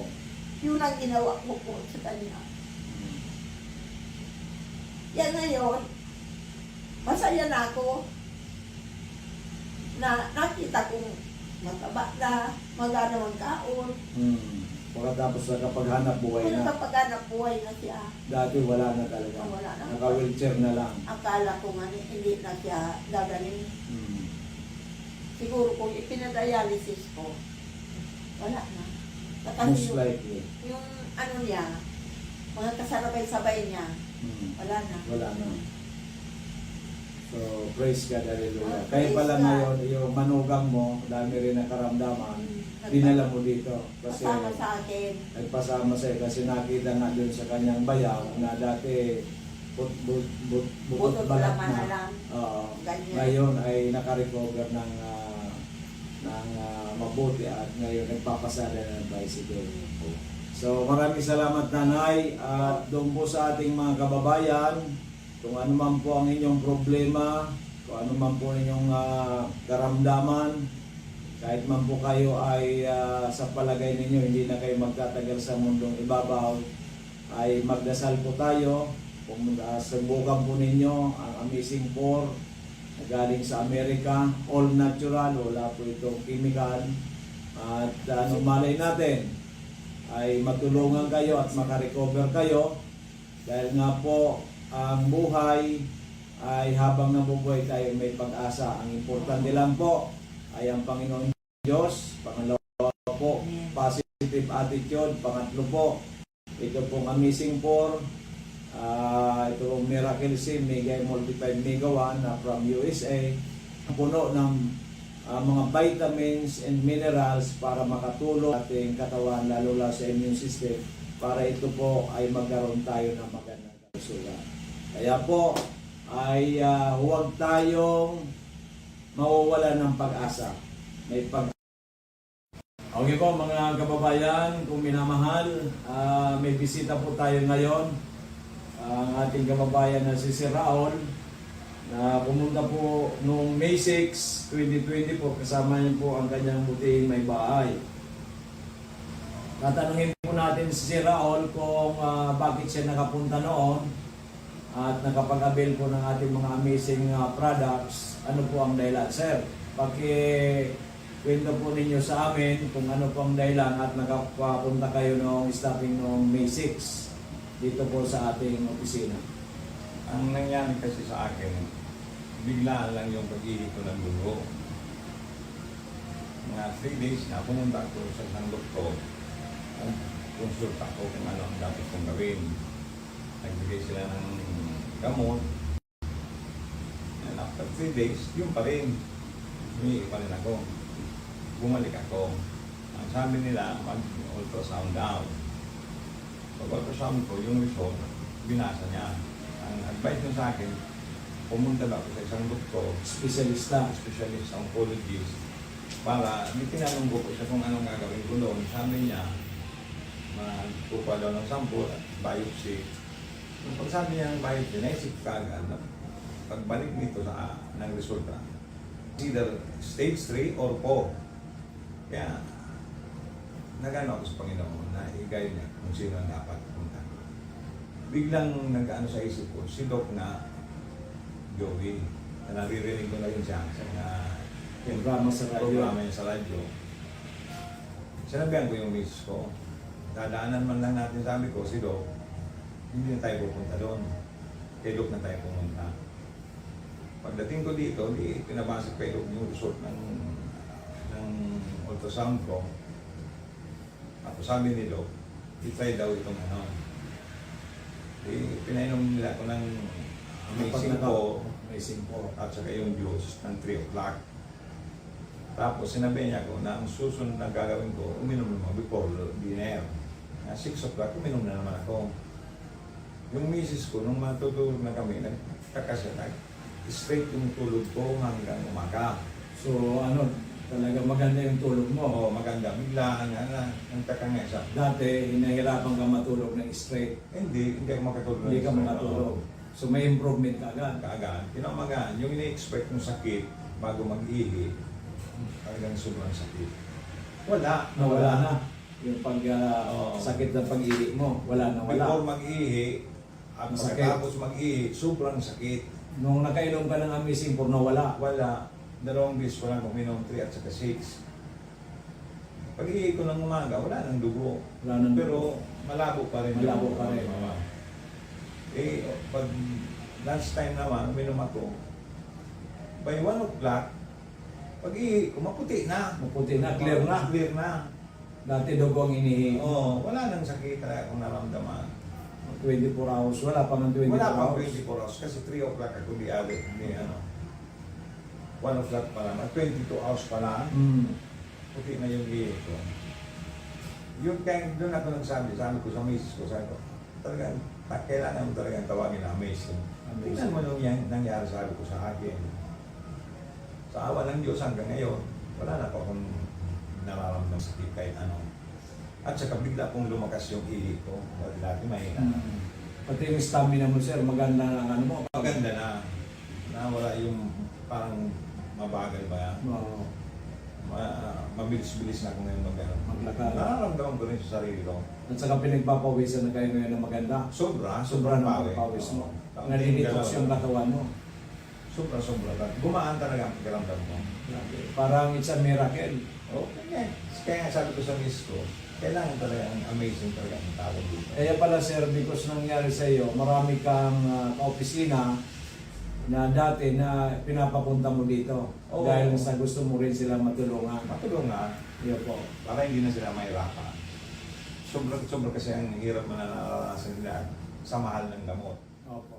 Yun ang ginawa ko po sa kanya. Yan ngayon, masaya na ako na nakita kong mataba na, magana magkaon. Pagkatapos na kapag hanap buhay Kung na, nakapaghanap buhay na siya, dati wala na talaga. wala na. Naka-wheelchair na lang. Akala ko nga hindi na siya gagaling. Mm. Siguro kung ipinadialysis ko, wala na. Most Kasi likely. yung ano niya, mga kasabay-sabay niya, wala na. Wala na. So, praise God, hallelujah. Oh, Kaya praise pala God. ngayon, yung manugang mo, dami rin nakaramdaman, dinala mo dito. Kasi Kasama sa akin. nagpasama sa'yo kasi nakita nga dun sa kanyang bayaw na dati butot balat laman na na. lang. Oo. Ganyan. Ngayon ay nakarecover ng mabuti at ngayon nagpapasada na ng bicycle. So maraming salamat nanay at doon po sa ating mga kababayan, kung ano man po ang inyong problema, kung ano man po inyong karamdaman, kahit man po kayo ay sa palagay ninyo hindi na kayo magtatagal sa mundong ibabaw, ay magdasal po tayo. Kung subukan po ninyo ang Amazing 4 na galing sa Amerika, all natural, wala po itong chemical. At malay natin ay matulungan kayo at makarecover kayo, dahil nga po ang buhay ay habang nabubuhay tayo may pag-asa. Ang importante lang po ay ang Panginoon Diyos. Pangalawa po, positive attitude. Pangatlo po, ito pong Amazing 4. Ito pong Miracle Sim Mega Multiplied Mega 1 na from USA. Puno ng mga vitamins and minerals para makatulong ating katawan, lalo na sa immune system, para ito po ay magkaroon tayo ng magandang kalusugan. Kaya po ay huwag tayong mawawalan ng pag-asa. Okay po mga kababayan, kung minamahal, may bisita po tayo ngayon. Ang ating kababayan na si Sir Raul, na pumunta po noong May 6, 2020 po, kasama niyo po ang kanyang butihing may bahay. Tatanungin po natin si Sir Raul kung bakit siya nakapunta noon at nakapag-avail po ng ating mga amazing products. Ano po ang dahilan, Sir? Kwento po ninyo sa amin kung ano po ang dahilan at nakapunta kayo noong starting noong May 6 dito po sa ating opisina. Ang nangyari kasi sa akin, biglaan lang yung pag-ihip ko ng dugo. Mga 3 days na pumunta ko sa isang doktor. Consult ako kung ano ang dapat kong gawin. Nagbigay sila ng gamot. And after 3 days, yun pa rin. Humihi pa rin ako. Bumalik ako. Ang sabi nila, mag-ultrasound daw. Pag-ultrasound ko, yung result, binasa niya. Ang advice niya sa akin, pumunta daw ako sa isang doktor, specialist, oncologist, para tinanong ko siya kung anong gagawin ko doon. Sabi niya, magkukuha daw ng sample at biopsy. Pag sabi niya ng biopsy, naisip ka agad na pagbalik nito ng resulta, either stage 3 or 4. Kaya, nagano ako sa Panginoon na i-guide niya kung sino ang dapat punta. Biglang nag-ano sa isip ko, si Doc na Joey, na naririnig ko na yun siya sa Programa sa radyo. programa niya sa radyo. Sinabihan ko yung miss ko, dadaanan man lang natin, sabi ko, si Doc, hindi na tayo pupunta doon. Kay Doc na tayo pumunta. Pagdating ko dito, pinabasa kay Doc yung result ng ultrasound ko. At sabi ni Doc, i-try daw itong ano. Pinainom nila ko ng Amazing po at saka yung juice ng 3 o'clock. Tapos sinabi niya ko na ang susunod na gagawin ko, uminom naman before dinner. Na 6 o'clock, uminom na naman ako. Yung misis ko, nung matutulog na kami, nagkakasya, straight yung tulog ko hanggang umaga. So talaga maganda yung tulog mo. Oo, maganda. Biglaan nga, nagtaka nga siya. Dati, hinahirapan ka matulog ng straight. Hindi ako makatulog. Hindi ka makatulog. So may improvement ka agad. Kaagad. Kinamagaan, yung ini-expect ng sakit bago mag-ihi, talagang sobrang sakit. Nawala na. Yung sakit ng pag-ihi mo, wala. Before mag-ihi, at Masakit. pagkatapos mag-ihi, sobrang sakit. Nung nakainom ka ng Amazing 4, nawala. Wala. 2 days ko lang uminom 3 at saka 6. Pag-ihi ko ng umaga, wala nang dugo. Wala nang Pero malabo pa rin. Malabo pa rin. Pag last time naman, uminom ako, by 1 o'clock, pag-ihi ko, maputi na. Maputi na, clear na. Clear na. Dati dugo ang inihi. Oo, wala nang sakit na akong naramdaman. 24 hours. Wala pa ng 24 Wala pang hours. 24 hours kasi 3 o'clock ako di alit. 1 o'clock pa lang. 22 hours pa lang. Puti na yung ihi ko. Yung kaya doon ako nagsabi ko sa misis ko, sabi ko, talagang, kailangan mo talagang tawagin na amazing. Tingnan mo nung nangyari sabi ko sa akin. Sa awa ng Diyos hanggang ngayon, wala na pa akong nararamdam sakit kahit ano. At saka bigla pong lumakas yung ihi ko. Dati mahina. Pati yung stamina mo, sir, maganda na mo. Maganda na. Nawala yung parang mabagal ba yan. Oo. mabilis-bilis na ako ngayon Maglakad. Nararamdaman ko rin sa sarili ko. At saka pinagpapawisan na kayo ngayon ng maganda. Sobra Sobrang pawis mo. Nalilitox yung katawan mo. Sobra. Gumaan talaga ang pakiramdam ko. Parang it's a miracle. Okay. Kaya nga sabi ko sa miss ko, kailangan talaga ang amazing talaga ang tawag dito. Kaya pala sir, because nangyari sa iyo, marami kang kaopisina na dati na pinapapunta mo dito. Oo. Dahil sa gusto mo rin silang matulungan. Matulungan, Iyo po. para hindi na sila mahirapan. Sobra kasi ang hirap na naranasan nila sa mahal ng gamot. Opo.